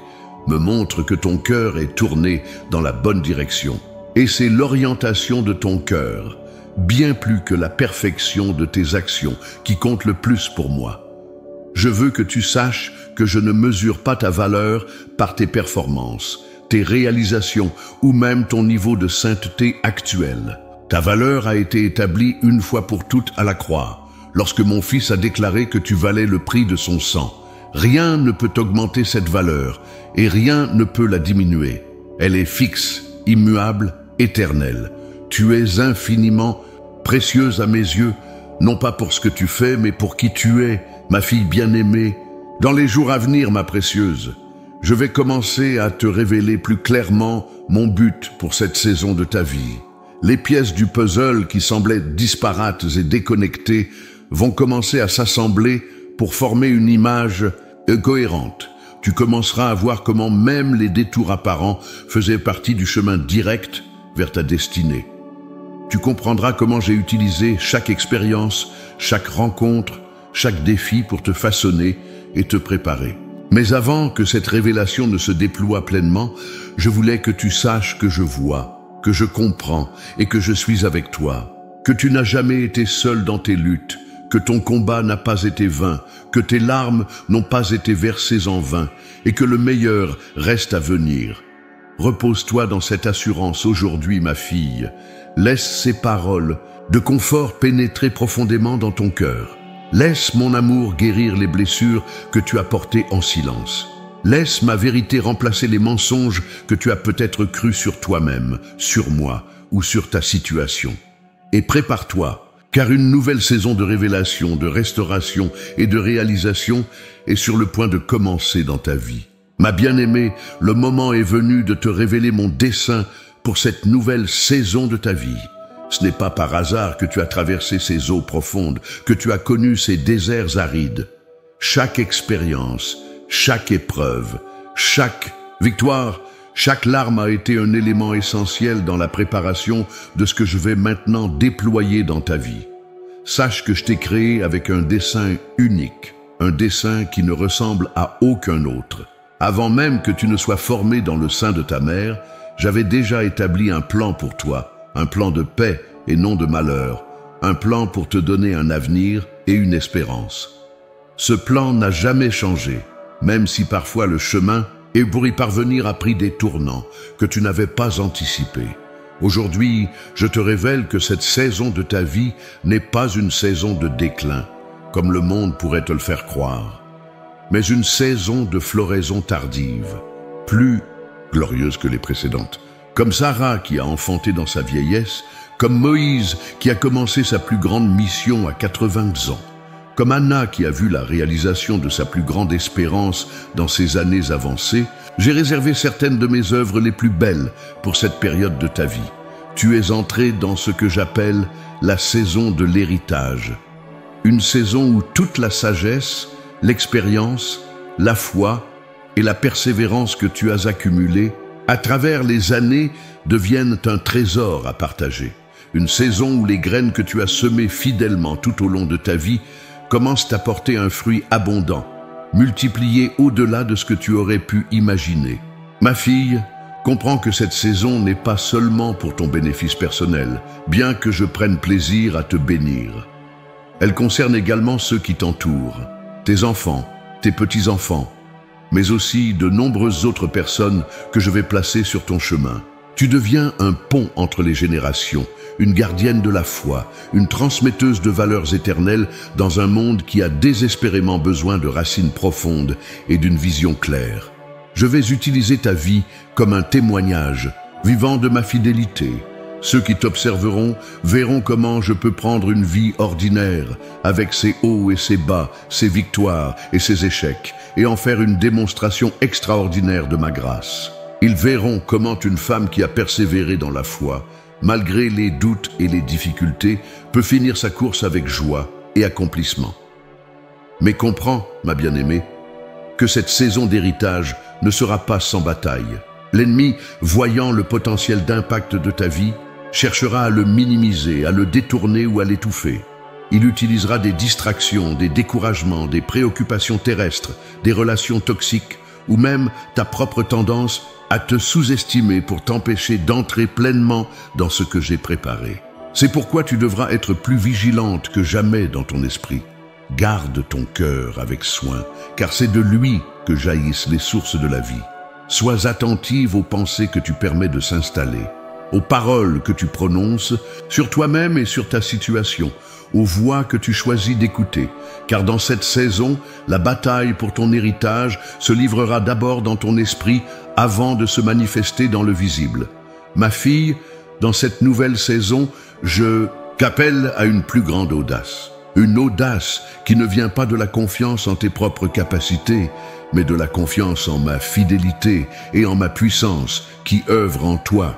Speaker 1: me montre que ton cœur est tourné dans la bonne direction. Et c'est l'orientation de ton cœur, bien plus que la perfection de tes actions, qui compte le plus pour moi. Je veux que tu saches que je ne mesure pas ta valeur par tes performances, tes réalisations ou même ton niveau de sainteté actuel. Ta valeur a été établie une fois pour toutes à la croix, lorsque mon Fils a déclaré que tu valais le prix de son sang. Rien ne peut augmenter cette valeur et rien ne peut la diminuer. Elle est fixe, immuable, éternelle. Tu es infiniment précieuse à mes yeux, non pas pour ce que tu fais, mais pour qui tu es, ma fille bien-aimée. Dans les jours à venir, ma précieuse, je vais commencer à te révéler plus clairement mon but pour cette saison de ta vie. Les pièces du puzzle qui semblaient disparates et déconnectées vont commencer à s'assembler pour former une image cohérente. Tu commenceras à voir comment même les détours apparents faisaient partie du chemin direct vers ta destinée. Tu comprendras comment j'ai utilisé chaque expérience, chaque rencontre, chaque défi pour te façonner et te préparer. Mais avant que cette révélation ne se déploie pleinement, je voulais que tu saches que je vois, que je comprends et que je suis avec toi, que tu n'as jamais été seul dans tes luttes, que ton combat n'a pas été vain, que tes larmes n'ont pas été versées en vain et que le meilleur reste à venir. Repose-toi dans cette assurance aujourd'hui, ma fille. Laisse ces paroles de confort pénétrer profondément dans ton cœur. Laisse mon amour guérir les blessures que tu as portées en silence. Laisse ma vérité remplacer les mensonges que tu as peut-être crus sur toi-même, sur moi ou sur ta situation. Et prépare-toi, car une nouvelle saison de révélation, de restauration et de réalisation est sur le point de commencer dans ta vie. Ma bien-aimée, le moment est venu de te révéler mon dessein pour cette nouvelle saison de ta vie. Ce n'est pas par hasard que tu as traversé ces eaux profondes, que tu as connu ces déserts arides. Chaque expérience, chaque épreuve, chaque victoire, chaque larme a été un élément essentiel dans la préparation de ce que je vais maintenant déployer dans ta vie. Sache que je t'ai créé avec un dessein unique, un dessein qui ne ressemble à aucun autre. Avant même que tu ne sois formé dans le sein de ta mère, j'avais déjà établi un plan pour toi, un plan de paix et non de malheur, un plan pour te donner un avenir et une espérance. Ce plan n'a jamais changé, même si parfois le chemin, et pour y parvenir, a pris des tournants que tu n'avais pas anticipés. Aujourd'hui, je te révèle que cette saison de ta vie n'est pas une saison de déclin, comme le monde pourrait te le faire croire, mais une saison de floraison tardive, plus glorieuse que les précédentes. Comme Sarah qui a enfanté dans sa vieillesse, comme Moïse qui a commencé sa plus grande mission à 80 ans, comme Anna qui a vu la réalisation de sa plus grande espérance dans ses années avancées, j'ai réservé certaines de mes œuvres les plus belles pour cette période de ta vie. Tu es entré dans ce que j'appelle la saison de l'héritage. Une saison où toute la sagesse, l'expérience, la foi et la persévérance que tu as accumulées à travers les années deviennent un trésor à partager. Une saison où les graines que tu as semées fidèlement tout au long de ta vie commencent à porter un fruit abondant, multiplié au-delà de ce que tu aurais pu imaginer. Ma fille, comprends que cette saison n'est pas seulement pour ton bénéfice personnel, bien que je prenne plaisir à te bénir. Elle concerne également ceux qui t'entourent, tes enfants, tes petits-enfants, mais aussi de nombreuses autres personnes que je vais placer sur ton chemin. Tu deviens un pont entre les générations, une gardienne de la foi, une transmetteuse de valeurs éternelles dans un monde qui a désespérément besoin de racines profondes et d'une vision claire. Je vais utiliser ta vie comme un témoignage vivant de ma fidélité. Ceux qui t'observeront verront comment je peux prendre une vie ordinaire, avec ses hauts et ses bas, ses victoires et ses échecs, et en faire une démonstration extraordinaire de ma grâce. Ils verront comment une femme qui a persévéré dans la foi, malgré les doutes et les difficultés, peut finir sa course avec joie et accomplissement. Mais comprends, ma bien-aimée, que cette saison d'héritage ne sera pas sans bataille. L'ennemi, voyant le potentiel d'impact de ta vie, cherchera à le minimiser, à le détourner ou à l'étouffer. Il utilisera des distractions, des découragements, des préoccupations terrestres, des relations toxiques ou même ta propre tendance à te sous-estimer pour t'empêcher d'entrer pleinement dans ce que j'ai préparé. C'est pourquoi tu devras être plus vigilante que jamais dans ton esprit. Garde ton cœur avec soin, car c'est de lui que jaillissent les sources de la vie. Sois attentive aux pensées que tu permets de s'installer, aux paroles que tu prononces sur toi-même et sur ta situation, aux voix que tu choisis d'écouter, car dans cette saison, la bataille pour ton héritage se livrera d'abord dans ton esprit avant de se manifester dans le visible. Ma fille, dans cette nouvelle saison, je t'appelle à une plus grande audace. Une audace qui ne vient pas de la confiance en tes propres capacités, mais de la confiance en ma fidélité et en ma puissance qui œuvre en toi.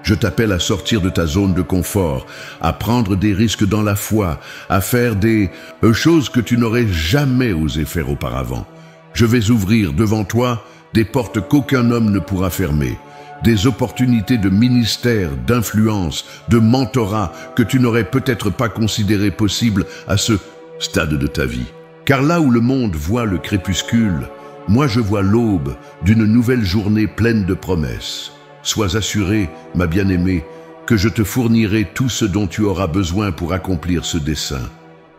Speaker 1: Je t'appelle à sortir de ta zone de confort, à prendre des risques dans la foi, à faire des choses que tu n'aurais jamais osé faire auparavant. Je vais ouvrir devant toi des portes qu'aucun homme ne pourra fermer, des opportunités de ministère, d'influence, de mentorat que tu n'aurais peut-être pas considéré possible à ce stade de ta vie. Car là où le monde voit le crépuscule, moi je vois l'aube d'une nouvelle journée pleine de promesses. Sois assurée, ma bien-aimée, que je te fournirai tout ce dont tu auras besoin pour accomplir ce dessein.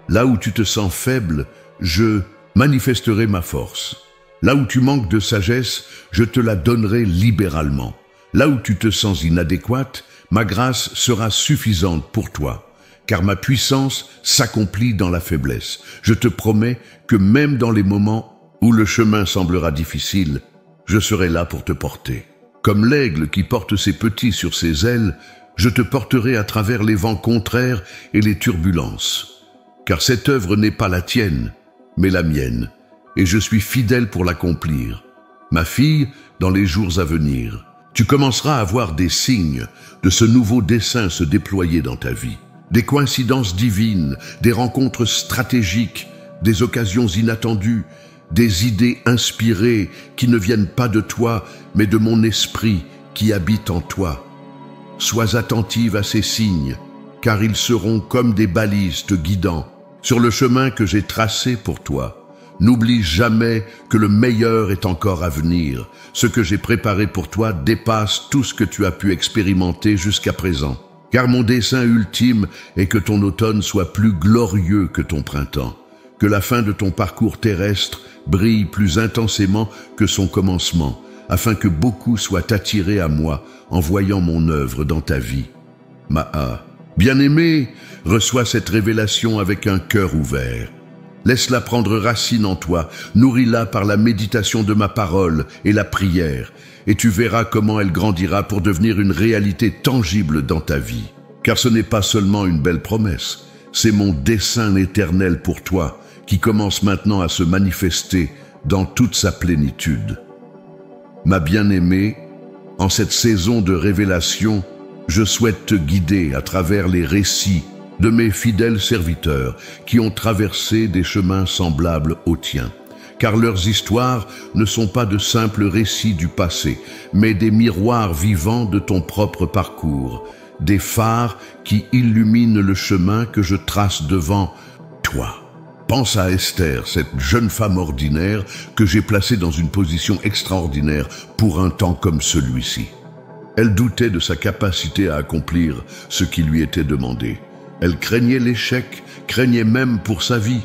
Speaker 1: Là où tu te sens faible, je manifesterai ma force. Là où tu manques de sagesse, je te la donnerai libéralement. Là où tu te sens inadéquate, ma grâce sera suffisante pour toi, car ma puissance s'accomplit dans la faiblesse. Je te promets que même dans les moments où le chemin semblera difficile, je serai là pour te porter. Comme l'aigle qui porte ses petits sur ses ailes, je te porterai à travers les vents contraires et les turbulences. Car cette œuvre n'est pas la tienne, mais la mienne, et je suis fidèle pour l'accomplir. Ma fille, dans les jours à venir, tu commenceras à voir des signes de ce nouveau dessein se déployer dans ta vie. Des coïncidences divines, des rencontres stratégiques, des occasions inattendues, des idées inspirées qui ne viennent pas de toi, mais de mon esprit qui habite en toi. Sois attentive à ces signes, car ils seront comme des balises te guidant sur le chemin que j'ai tracé pour toi. N'oublie jamais que le meilleur est encore à venir. Ce que j'ai préparé pour toi dépasse tout ce que tu as pu expérimenter jusqu'à présent. Car mon dessein ultime est que ton automne soit plus glorieux que ton printemps, que la fin de ton parcours terrestre brille plus intensément que son commencement, afin que beaucoup soient attirés à moi en voyant mon œuvre dans ta vie. Maha, bien-aimé, reçois cette révélation avec un cœur ouvert. Laisse-la prendre racine en toi, nourris-la par la méditation de ma parole et la prière, et tu verras comment elle grandira pour devenir une réalité tangible dans ta vie. Car ce n'est pas seulement une belle promesse, c'est mon dessein éternel pour toi, qui commence maintenant à se manifester dans toute sa plénitude. Ma bien-aimée, en cette saison de révélation, je souhaite te guider à travers les récits de mes fidèles serviteurs qui ont traversé des chemins semblables aux tiens. Car leurs histoires ne sont pas de simples récits du passé, mais des miroirs vivants de ton propre parcours, des phares qui illuminent le chemin que je trace devant toi. Pense à Esther, cette jeune femme ordinaire que j'ai placée dans une position extraordinaire pour un temps comme celui-ci. Elle doutait de sa capacité à accomplir ce qui lui était demandé. Elle craignait l'échec, craignait même pour sa vie.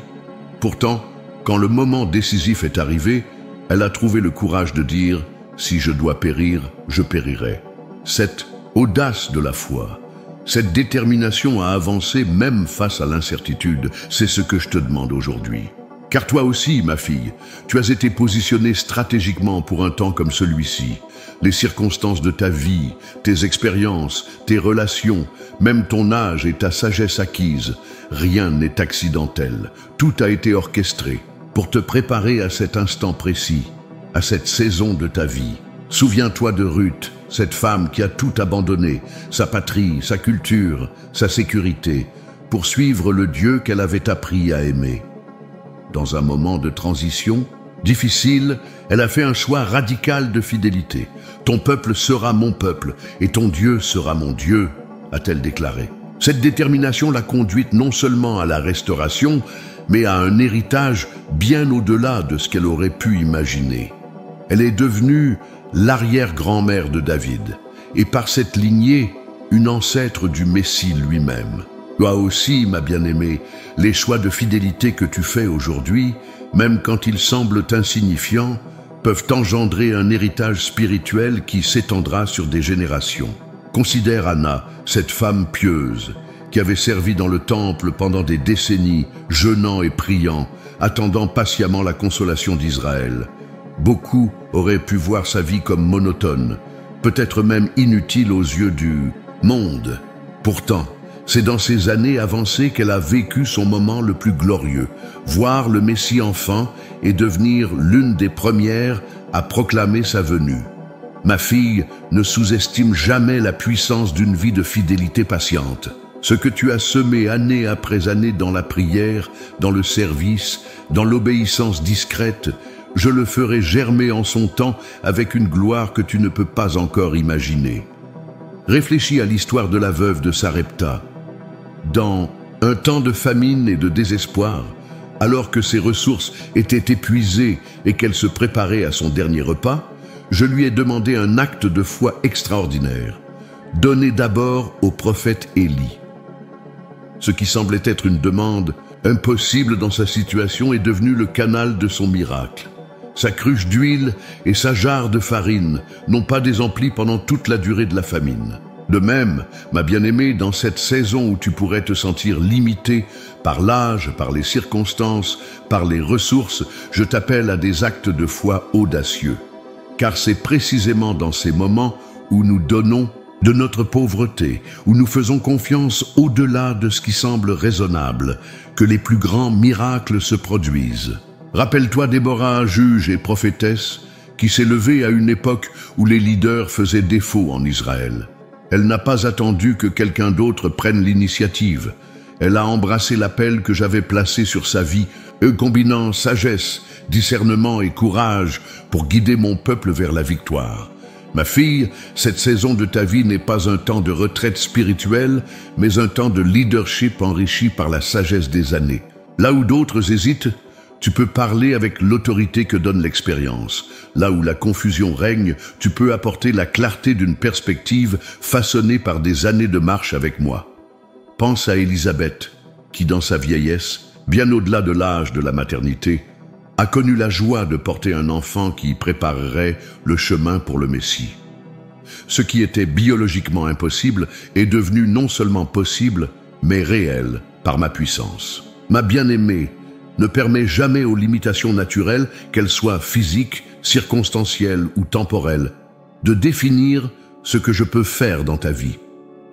Speaker 1: Pourtant, quand le moment décisif est arrivé, elle a trouvé le courage de dire « Si je dois périr, je périrai ». Cette audace de la foi, cette détermination à avancer même face à l'incertitude, c'est ce que je te demande aujourd'hui. Car toi aussi, ma fille, tu as été positionnée stratégiquement pour un temps comme celui-ci. Les circonstances de ta vie, tes expériences, tes relations, même ton âge et ta sagesse acquise, rien n'est accidentel. Tout a été orchestré pour te préparer à cet instant précis, à cette saison de ta vie. Souviens-toi de Ruth, cette femme qui a tout abandonné, sa patrie, sa culture, sa sécurité, pour suivre le Dieu qu'elle avait appris à aimer. Dans un moment de transition difficile, elle a fait un choix radical de fidélité. « Ton peuple sera mon peuple et ton Dieu sera mon Dieu », a-t-elle déclaré. Cette détermination l'a conduite non seulement à la restauration, mais à un héritage bien au-delà de ce qu'elle aurait pu imaginer. Elle est devenue l'arrière-grand-mère de David, et par cette lignée, une ancêtre du Messie lui-même. Toi aussi, ma bien-aimée, les choix de fidélité que tu fais aujourd'hui, même quand ils semblent insignifiants, peuvent engendrer un héritage spirituel qui s'étendra sur des générations. Considère Anna, cette femme pieuse, qui avait servi dans le temple pendant des décennies, jeûnant et priant, attendant patiemment la consolation d'Israël. Beaucoup auraient pu voir sa vie comme monotone, peut-être même inutile aux yeux du monde. Pourtant, c'est dans ces années avancées qu'elle a vécu son moment le plus glorieux, voir le Messie enfant et devenir l'une des premières à proclamer sa venue. Ma fille, ne sous-estime jamais la puissance d'une vie de fidélité patiente. Ce que tu as semé année après année dans la prière, dans le service, dans l'obéissance discrète, je le ferai germer en son temps avec une gloire que tu ne peux pas encore imaginer. Réfléchis à l'histoire de la veuve de Sarepta. Dans un temps de famine et de désespoir, alors que ses ressources étaient épuisées et qu'elle se préparait à son dernier repas, je lui ai demandé un acte de foi extraordinaire. Donner d'abord au prophète Élie. Ce qui semblait être une demande impossible dans sa situation est devenu le canal de son miracle. Sa cruche d'huile et sa jarre de farine n'ont pas désempli pendant toute la durée de la famine. De même, ma bien-aimée, dans cette saison où tu pourrais te sentir limitée par l'âge, par les circonstances, par les ressources, je t'appelle à des actes de foi audacieux. Car c'est précisément dans ces moments où nous donnons de notre pauvreté, où nous faisons confiance au-delà de ce qui semble raisonnable, que les plus grands miracles se produisent. Rappelle-toi Déborah, juge et prophétesse, qui s'est levée à une époque où les leaders faisaient défaut en Israël. Elle n'a pas attendu que quelqu'un d'autre prenne l'initiative. Elle a embrassé l'appel que j'avais placé sur sa vie, combinant sagesse, discernement et courage pour guider mon peuple vers la victoire. Ma fille, cette saison de ta vie n'est pas un temps de retraite spirituelle, mais un temps de leadership enrichi par la sagesse des années. Là où d'autres hésitent, tu peux parler avec l'autorité que donne l'expérience. Là où la confusion règne, tu peux apporter la clarté d'une perspective façonnée par des années de marche avec moi. Pense à Élisabeth, qui dans sa vieillesse, bien au-delà de l'âge de la maternité, a connu la joie de porter un enfant qui préparerait le chemin pour le Messie. Ce qui était biologiquement impossible est devenu non seulement possible, mais réel par ma puissance. Ma bien-aimée, ne permet jamais aux limitations naturelles, qu'elles soient physiques, circonstancielles ou temporelles, de définir ce que je peux faire dans ta vie.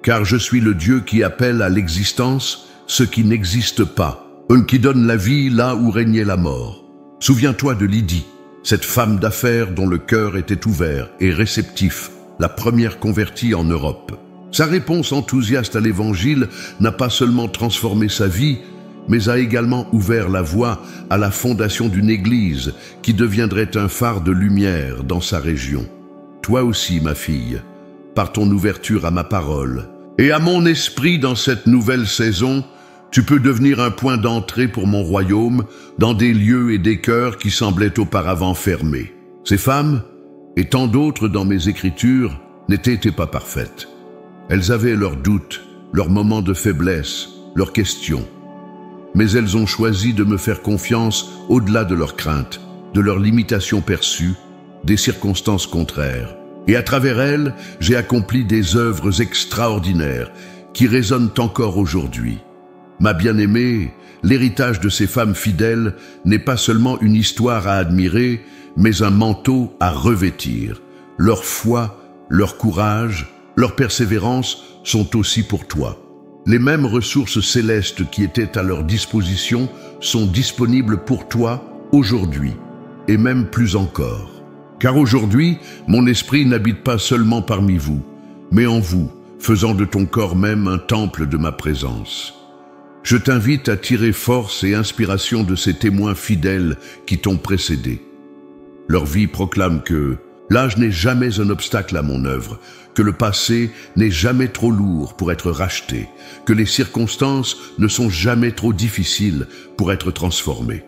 Speaker 1: Car je suis le Dieu qui appelle à l'existence ce qui n'existe pas, qui donne la vie là où régnait la mort. Souviens-toi de Lydie, cette femme d'affaires dont le cœur était ouvert et réceptif, la première convertie en Europe. Sa réponse enthousiaste à l'Évangile n'a pas seulement transformé sa vie, mais a également ouvert la voie à la fondation d'une église qui deviendrait un phare de lumière dans sa région. Toi aussi, ma fille, par ton ouverture à ma parole et à mon esprit dans cette nouvelle saison, tu peux devenir un point d'entrée pour mon royaume dans des lieux et des cœurs qui semblaient auparavant fermés. Ces femmes, et tant d'autres dans mes écritures, n'étaient pas parfaites. Elles avaient leurs doutes, leurs moments de faiblesse, leurs questions. Mais elles ont choisi de me faire confiance au-delà de leurs craintes, de leurs limitations perçues, des circonstances contraires. Et à travers elles, j'ai accompli des œuvres extraordinaires qui résonnent encore aujourd'hui. Ma bien-aimée, l'héritage de ces femmes fidèles n'est pas seulement une histoire à admirer, mais un manteau à revêtir. Leur foi, leur courage, leur persévérance sont aussi pour toi. Les mêmes ressources célestes qui étaient à leur disposition sont disponibles pour toi aujourd'hui, et même plus encore. Car aujourd'hui, mon esprit n'habite pas seulement parmi vous, mais en vous, faisant de ton corps même un temple de ma présence. Je t'invite à tirer force et inspiration de ces témoins fidèles qui t'ont précédé. Leur vie proclame que l'âge n'est jamais un obstacle à mon œuvre, que le passé n'est jamais trop lourd pour être racheté, que les circonstances ne sont jamais trop difficiles pour être transformées.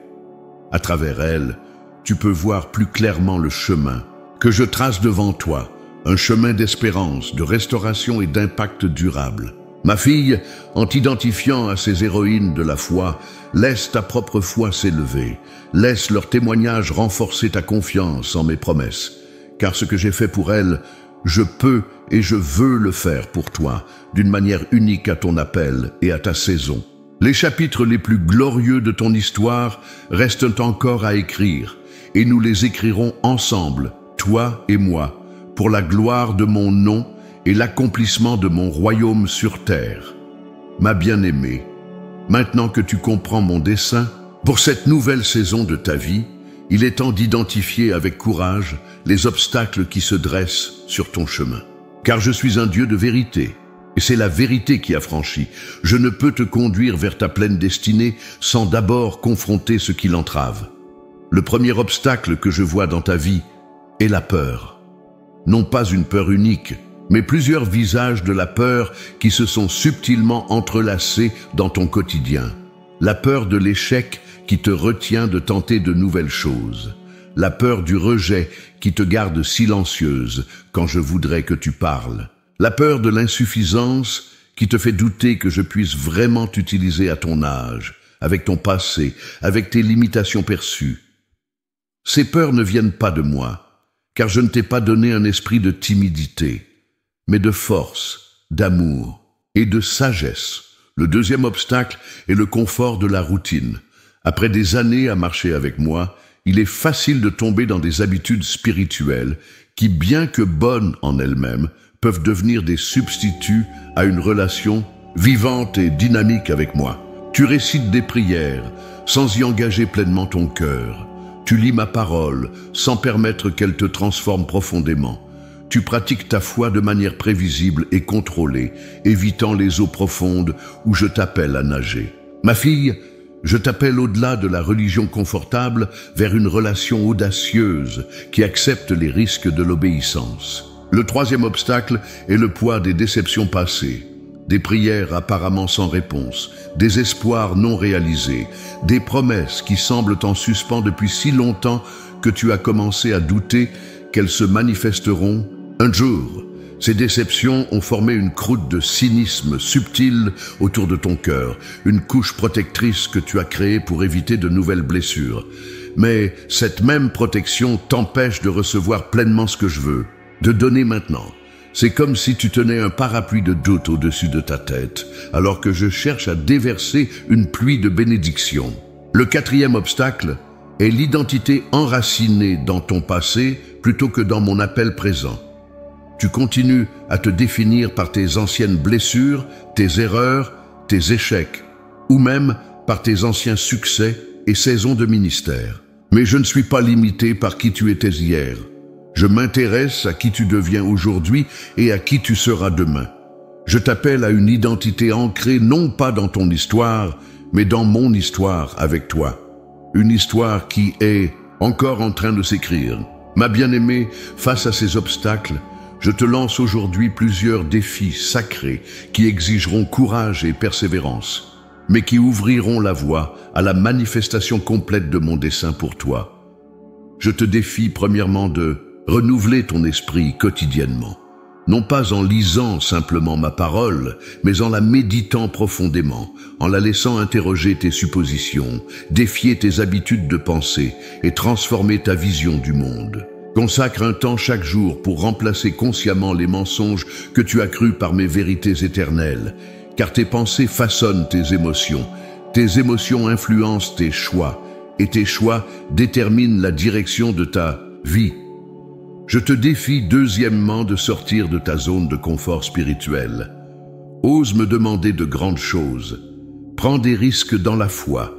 Speaker 1: À travers elles, tu peux voir plus clairement le chemin que je trace devant toi, un chemin d'espérance, de restauration et d'impact durable. Ma fille, en t'identifiant à ces héroïnes de la foi, laisse ta propre foi s'élever, laisse leur témoignage renforcer ta confiance en mes promesses, car ce que j'ai fait pour elles, je peux et je veux le faire pour toi, d'une manière unique à ton appel et à ta saison. Les chapitres les plus glorieux de ton histoire restent encore à écrire, et nous les écrirons ensemble, toi et moi, pour la gloire de mon nom et l'accomplissement de mon royaume sur terre. Ma bien-aimée, maintenant que tu comprends mon dessein, pour cette nouvelle saison de ta vie, il est temps d'identifier avec courage les obstacles qui se dressent sur ton chemin. Car je suis un Dieu de vérité, et c'est la vérité qui affranchit. Je ne peux te conduire vers ta pleine destinée sans d'abord confronter ce qui l'entrave. Le premier obstacle que je vois dans ta vie est la peur. Non pas une peur unique, mais plusieurs visages de la peur qui se sont subtilement entrelacés dans ton quotidien. La peur de l'échec qui te retient de tenter de nouvelles choses. La peur du rejet qui te garde silencieuse quand je voudrais que tu parles. La peur de l'insuffisance qui te fait douter que je puisse vraiment t'utiliser à ton âge, avec ton passé, avec tes limitations perçues. Ces peurs ne viennent pas de moi, car je ne t'ai pas donné un esprit de timidité, mais de force, d'amour et de sagesse. Le deuxième obstacle est le confort de la routine. Après des années à marcher avec moi, il est facile de tomber dans des habitudes spirituelles qui, bien que bonnes en elles-mêmes, peuvent devenir des substituts à une relation vivante et dynamique avec moi. Tu récites des prières sans y engager pleinement ton cœur. Tu lis ma parole sans permettre qu'elle te transforme profondément. Tu pratiques ta foi de manière prévisible et contrôlée, évitant les eaux profondes où je t'appelle à nager. Ma fille, je t'appelle au-delà de la religion confortable vers une relation audacieuse qui accepte les risques de l'obéissance. Le troisième obstacle est le poids des déceptions passées, des prières apparemment sans réponse, des espoirs non réalisés, des promesses qui semblent en suspens depuis si longtemps que tu as commencé à douter qu'elles se manifesteront un jour. Ces déceptions ont formé une croûte de cynisme subtil autour de ton cœur, une couche protectrice que tu as créée pour éviter de nouvelles blessures. Mais cette même protection t'empêche de recevoir pleinement ce que je veux, de donner maintenant. C'est comme si tu tenais un parapluie de doute au-dessus de ta tête, alors que je cherche à déverser une pluie de bénédictions. Le quatrième obstacle est l'identité enracinée dans ton passé plutôt que dans mon appel présent. Tu continues à te définir par tes anciennes blessures, tes erreurs, tes échecs, ou même par tes anciens succès et saisons de ministère. Mais je ne suis pas limité par qui tu étais hier. Je m'intéresse à qui tu deviens aujourd'hui et à qui tu seras demain. Je t'appelle à une identité ancrée non pas dans ton histoire, mais dans mon histoire avec toi. Une histoire qui est encore en train de s'écrire. Ma bien-aimée, face à ces obstacles, je te lance aujourd'hui plusieurs défis sacrés qui exigeront courage et persévérance, mais qui ouvriront la voie à la manifestation complète de mon dessein pour toi. Je te défie premièrement de renouveler ton esprit quotidiennement, non pas en lisant simplement ma parole, mais en la méditant profondément, en la laissant interroger tes suppositions, défier tes habitudes de pensée et transformer ta vision du monde. Consacre un temps chaque jour pour remplacer consciemment les mensonges que tu as crus par mes vérités éternelles, car tes pensées façonnent tes émotions influencent tes choix, et tes choix déterminent la direction de ta vie. Je te défie deuxièmement de sortir de ta zone de confort spirituel. Ose me demander de grandes choses. Prends des risques dans la foi.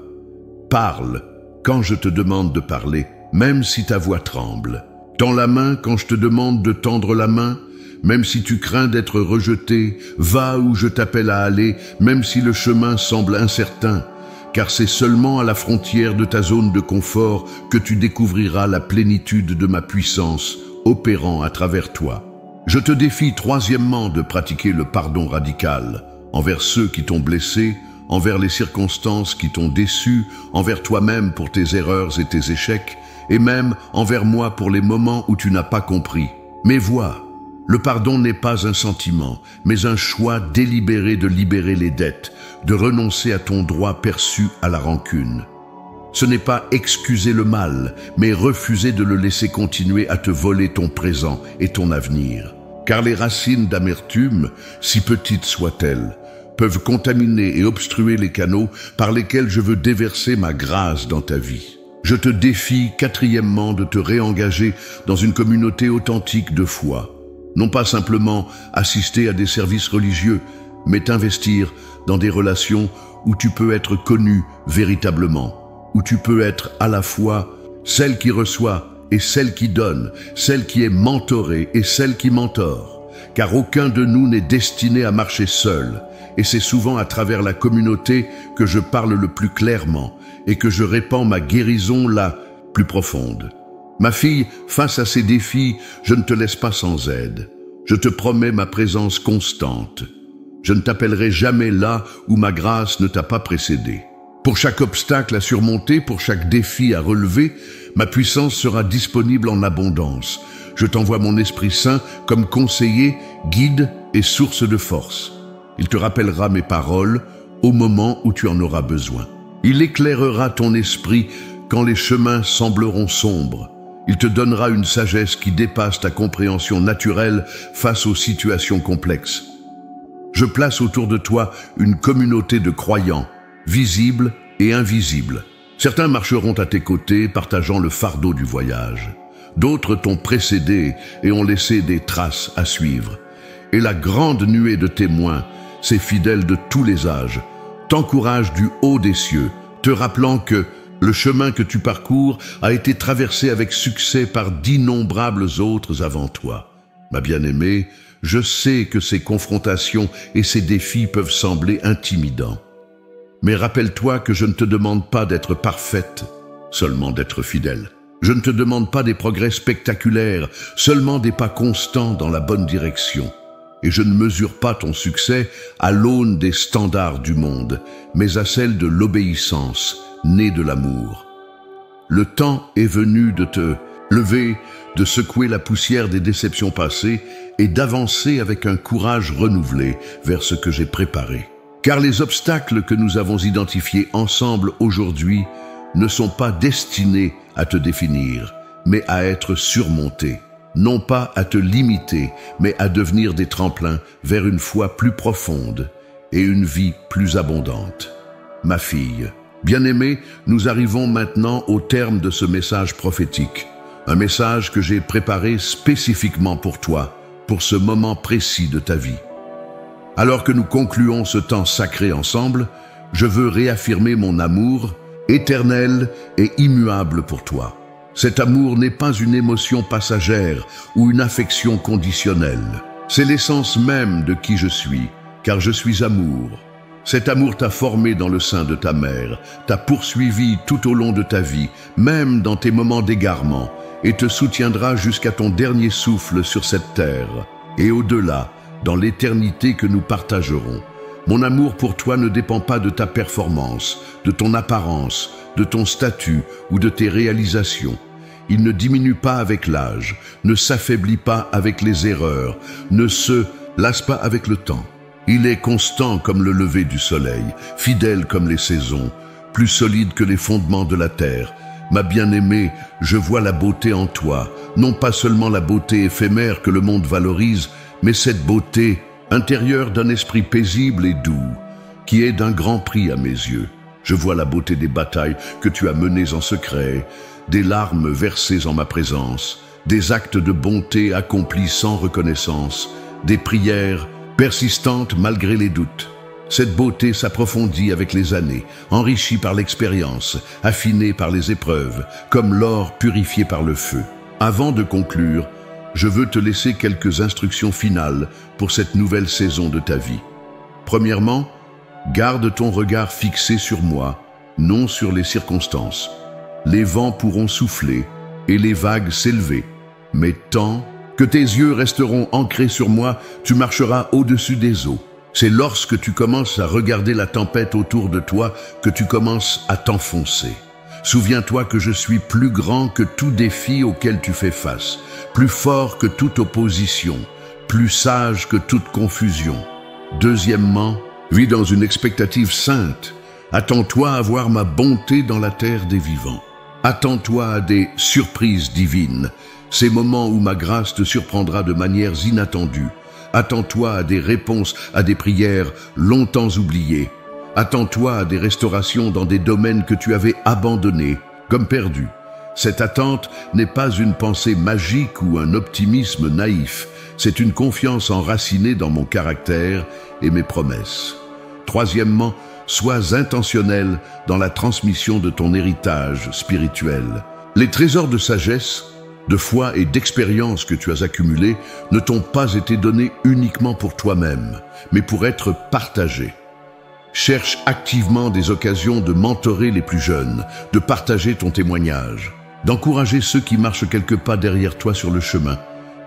Speaker 1: Parle quand je te demande de parler, même si ta voix tremble. Tends la main quand je te demande de tendre la main, même si tu crains d'être rejeté. Va où je t'appelle à aller, même si le chemin semble incertain, car c'est seulement à la frontière de ta zone de confort que tu découvriras la plénitude de ma puissance opérant à travers toi. Je te défie troisièmement de pratiquer le pardon radical envers ceux qui t'ont blessé, envers les circonstances qui t'ont déçu, envers toi-même pour tes erreurs et tes échecs, et même envers moi pour les moments où tu n'as pas compris. Mais vois, le pardon n'est pas un sentiment, mais un choix délibéré de libérer les dettes, de renoncer à ton droit perçu à la rancune. Ce n'est pas excuser le mal, mais refuser de le laisser continuer à te voler ton présent et ton avenir. Car les racines d'amertume, si petites soient-elles, peuvent contaminer et obstruer les canaux par lesquels je veux déverser ma grâce dans ta vie. Je te défie quatrièmement de te réengager dans une communauté authentique de foi. Non pas simplement assister à des services religieux, mais t'investir dans des relations où tu peux être connu véritablement, où tu peux être à la fois celle qui reçoit et celle qui donne, celle qui est mentorée et celle qui mentore. Car aucun de nous n'est destiné à marcher seul, et c'est souvent à travers la communauté que je parle le plus clairement et que je répands ma guérison la plus profonde. Ma fille, face à ces défis, je ne te laisse pas sans aide. Je te promets ma présence constante. Je ne t'appellerai jamais là où ma grâce ne t'a pas précédé. Pour chaque obstacle à surmonter, pour chaque défi à relever, ma puissance sera disponible en abondance. Je t'envoie mon Esprit Saint comme conseiller, guide et source de force. Il te rappellera mes paroles au moment où tu en auras besoin. Il éclairera ton esprit quand les chemins sembleront sombres. Il te donnera une sagesse qui dépasse ta compréhension naturelle face aux situations complexes. Je place autour de toi une communauté de croyants, visibles et invisibles. Certains marcheront à tes côtés, partageant le fardeau du voyage. D'autres t'ont précédé et ont laissé des traces à suivre. Et la grande nuée de témoins, ces fidèles de tous les âges, t'encourage du haut des cieux, te rappelant que le chemin que tu parcours a été traversé avec succès par d'innombrables autres avant toi. Ma bien-aimée, je sais que ces confrontations et ces défis peuvent sembler intimidants. Mais rappelle-toi que je ne te demande pas d'être parfaite, seulement d'être fidèle. Je ne te demande pas des progrès spectaculaires, seulement des pas constants dans la bonne direction. Et je ne mesure pas ton succès à l'aune des standards du monde, mais à celle de l'obéissance, née de l'amour. Le temps est venu de te lever, de secouer la poussière des déceptions passées et d'avancer avec un courage renouvelé vers ce que j'ai préparé. Car les obstacles que nous avons identifiés ensemble aujourd'hui ne sont pas destinés à te définir, mais à être surmontés. Non pas à te limiter, mais à devenir des tremplins vers une foi plus profonde et une vie plus abondante. Ma fille, bien-aimée, nous arrivons maintenant au terme de ce message prophétique. Un message que j'ai préparé spécifiquement pour toi, pour ce moment précis de ta vie. Alors que nous concluons ce temps sacré ensemble, je veux réaffirmer mon amour éternel et immuable pour toi. Cet amour n'est pas une émotion passagère ou une affection conditionnelle. C'est l'essence même de qui je suis, car je suis amour. Cet amour t'a formé dans le sein de ta mère, t'a poursuivi tout au long de ta vie, même dans tes moments d'égarement, et te soutiendra jusqu'à ton dernier souffle sur cette terre, et au-delà, dans l'éternité que nous partagerons. Mon amour pour toi ne dépend pas de ta performance, de ton apparence, de ton statut ou de tes réalisations. Il ne diminue pas avec l'âge, ne s'affaiblit pas avec les erreurs, ne se lasse pas avec le temps. Il est constant comme le lever du soleil, fidèle comme les saisons, plus solide que les fondements de la terre. Ma bien-aimée, je vois la beauté en toi, non pas seulement la beauté éphémère que le monde valorise, mais cette beauté intérieure d'un esprit paisible et doux, qui est d'un grand prix à mes yeux. Je vois la beauté des batailles que tu as menées en secret, des larmes versées en ma présence, des actes de bonté accomplis sans reconnaissance, des prières persistantes malgré les doutes. Cette beauté s'approfondit avec les années, enrichie par l'expérience, affinée par les épreuves, comme l'or purifié par le feu. Avant de conclure, je veux te laisser quelques instructions finales pour cette nouvelle saison de ta vie. Premièrement, garde ton regard fixé sur moi, non sur les circonstances. Les vents pourront souffler et les vagues s'élever, mais tant que tes yeux resteront ancrés sur moi, tu marcheras au-dessus des eaux. C'est lorsque tu commences à regarder la tempête autour de toi que tu commences à t'enfoncer. Souviens-toi que je suis plus grand que tout défi auquel tu fais face, plus fort que toute opposition, plus sage que toute confusion. Deuxièmement, vis dans une expectative sainte. Attends-toi à voir ma bonté dans la terre des vivants. Attends-toi à des surprises divines, ces moments où ma grâce te surprendra de manières inattendues. Attends-toi à des réponses à des prières longtemps oubliées. Attends-toi à des restaurations dans des domaines que tu avais abandonnés, comme perdus. Cette attente n'est pas une pensée magique ou un optimisme naïf. C'est une confiance enracinée dans mon caractère et mes promesses. Troisièmement, sois intentionnel dans la transmission de ton héritage spirituel. Les trésors de sagesse, de foi et d'expérience que tu as accumulés ne t'ont pas été donnés uniquement pour toi-même, mais pour être partagés. Cherche activement des occasions de mentorer les plus jeunes, de partager ton témoignage, d'encourager ceux qui marchent quelques pas derrière toi sur le chemin.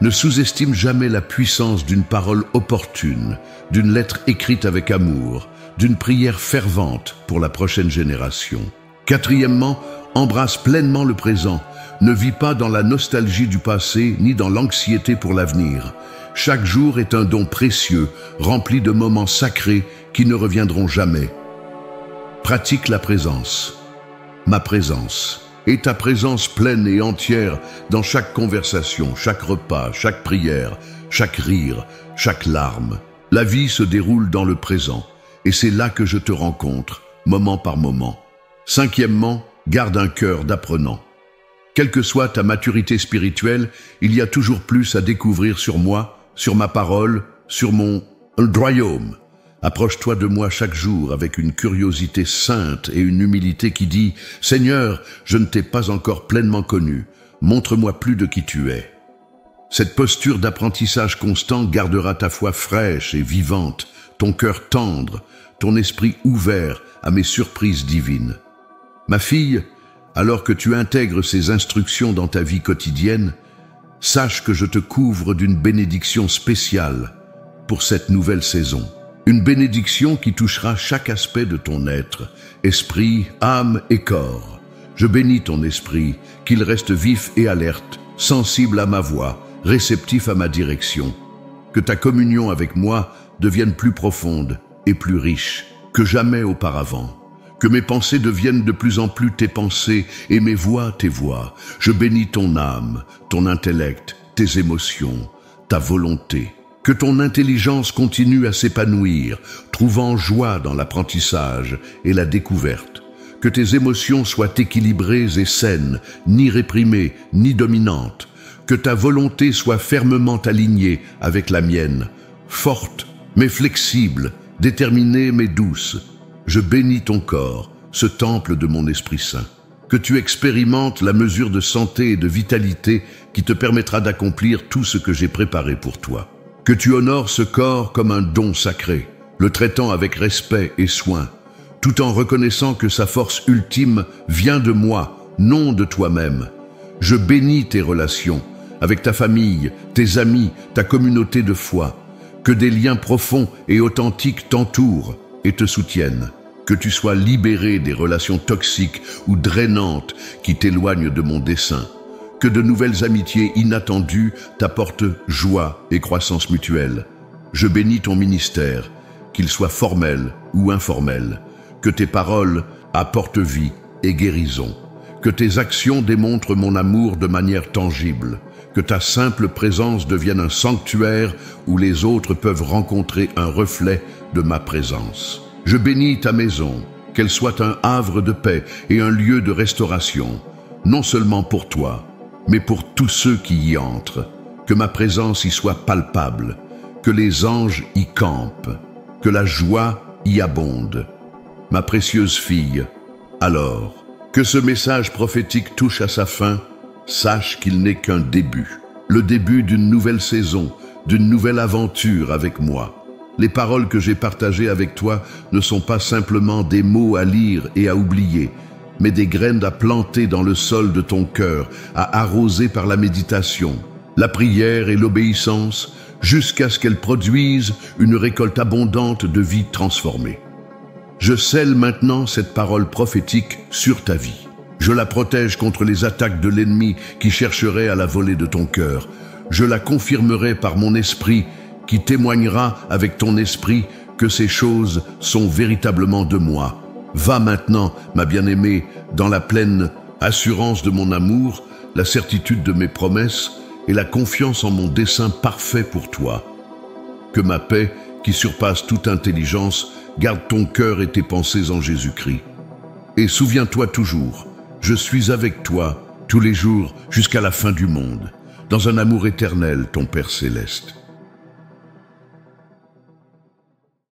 Speaker 1: Ne sous-estime jamais la puissance d'une parole opportune, d'une lettre écrite avec amour, d'une prière fervente pour la prochaine génération. Quatrièmement, embrasse pleinement le présent. Ne vis pas dans la nostalgie du passé ni dans l'anxiété pour l'avenir. Chaque jour est un don précieux, rempli de moments sacrés qui ne reviendront jamais. Pratique la présence. Ma présence. Et ta présence pleine et entière dans chaque conversation, chaque repas, chaque prière, chaque rire, chaque larme. La vie se déroule dans le présent, et c'est là que je te rencontre, moment par moment. Cinquièmement, garde un cœur d'apprenant. Quelle que soit ta maturité spirituelle, il y a toujours plus à découvrir sur moi, sur ma parole, sur mon royaume. Approche-toi de moi chaque jour avec une curiosité sainte et une humilité qui dit « Seigneur, je ne t'ai pas encore pleinement connu, montre-moi plus de qui tu es ». Cette posture d'apprentissage constant gardera ta foi fraîche et vivante, ton cœur tendre, ton esprit ouvert à mes surprises divines. Ma fille, alors que tu intègres ces instructions dans ta vie quotidienne, sache que je te couvre d'une bénédiction spéciale pour cette nouvelle saison. Une bénédiction qui touchera chaque aspect de ton être, esprit, âme et corps. Je bénis ton esprit, qu'il reste vif et alerte, sensible à ma voix, réceptif à ma direction. Que ta communion avec moi devienne plus profonde et plus riche que jamais auparavant. Que mes pensées deviennent de plus en plus tes pensées et mes voix tes voix. Je bénis ton âme, ton intellect, tes émotions, ta volonté. Que ton intelligence continue à s'épanouir, trouvant joie dans l'apprentissage et la découverte. Que tes émotions soient équilibrées et saines, ni réprimées, ni dominantes. Que ta volonté soit fermement alignée avec la mienne, forte mais flexible, déterminée mais douce. Je bénis ton corps, ce temple de mon Esprit Saint. Que tu expérimentes la mesure de santé et de vitalité qui te permettra d'accomplir tout ce que j'ai préparé pour toi. Que tu honores ce corps comme un don sacré, le traitant avec respect et soin, tout en reconnaissant que sa force ultime vient de moi, non de toi-même. Je bénis tes relations, avec ta famille, tes amis, ta communauté de foi. Que des liens profonds et authentiques t'entourent et te soutiennent. Que tu sois libéré des relations toxiques ou drainantes qui t'éloignent de mon dessein. Que de nouvelles amitiés inattendues t'apportent joie et croissance mutuelle. Je bénis ton ministère, qu'il soit formel ou informel. Que tes paroles apportent vie et guérison. Que tes actions démontrent mon amour de manière tangible. Que ta simple présence devienne un sanctuaire où les autres peuvent rencontrer un reflet de ma présence. Je bénis ta maison, qu'elle soit un havre de paix et un lieu de restauration, non seulement pour toi, mais pour tous ceux qui y entrent. Que ma présence y soit palpable, que les anges y campent, que la joie y abonde. Ma précieuse fille, alors, que ce message prophétique touche à sa fin, sache qu'il n'est qu'un début, le début d'une nouvelle saison, d'une nouvelle aventure avec moi. Les paroles que j'ai partagées avec toi ne sont pas simplement des mots à lire et à oublier, mais des graines à planter dans le sol de ton cœur, à arroser par la méditation, la prière et l'obéissance, jusqu'à ce qu'elles produisent une récolte abondante de vie transformée. Je scelle maintenant cette parole prophétique sur ta vie. Je la protège contre les attaques de l'ennemi qui chercherait à la voler de ton cœur. Je la confirmerai par mon esprit qui témoignera avec ton esprit que ces choses sont véritablement de moi. Va maintenant, ma bien-aimée, dans la pleine assurance de mon amour, la certitude de mes promesses et la confiance en mon dessein parfait pour toi. Que ma paix, qui surpasse toute intelligence, garde ton cœur et tes pensées en Jésus-Christ. Et souviens-toi toujours, je suis avec toi tous les jours jusqu'à la fin du monde, dans un amour éternel, ton Père céleste.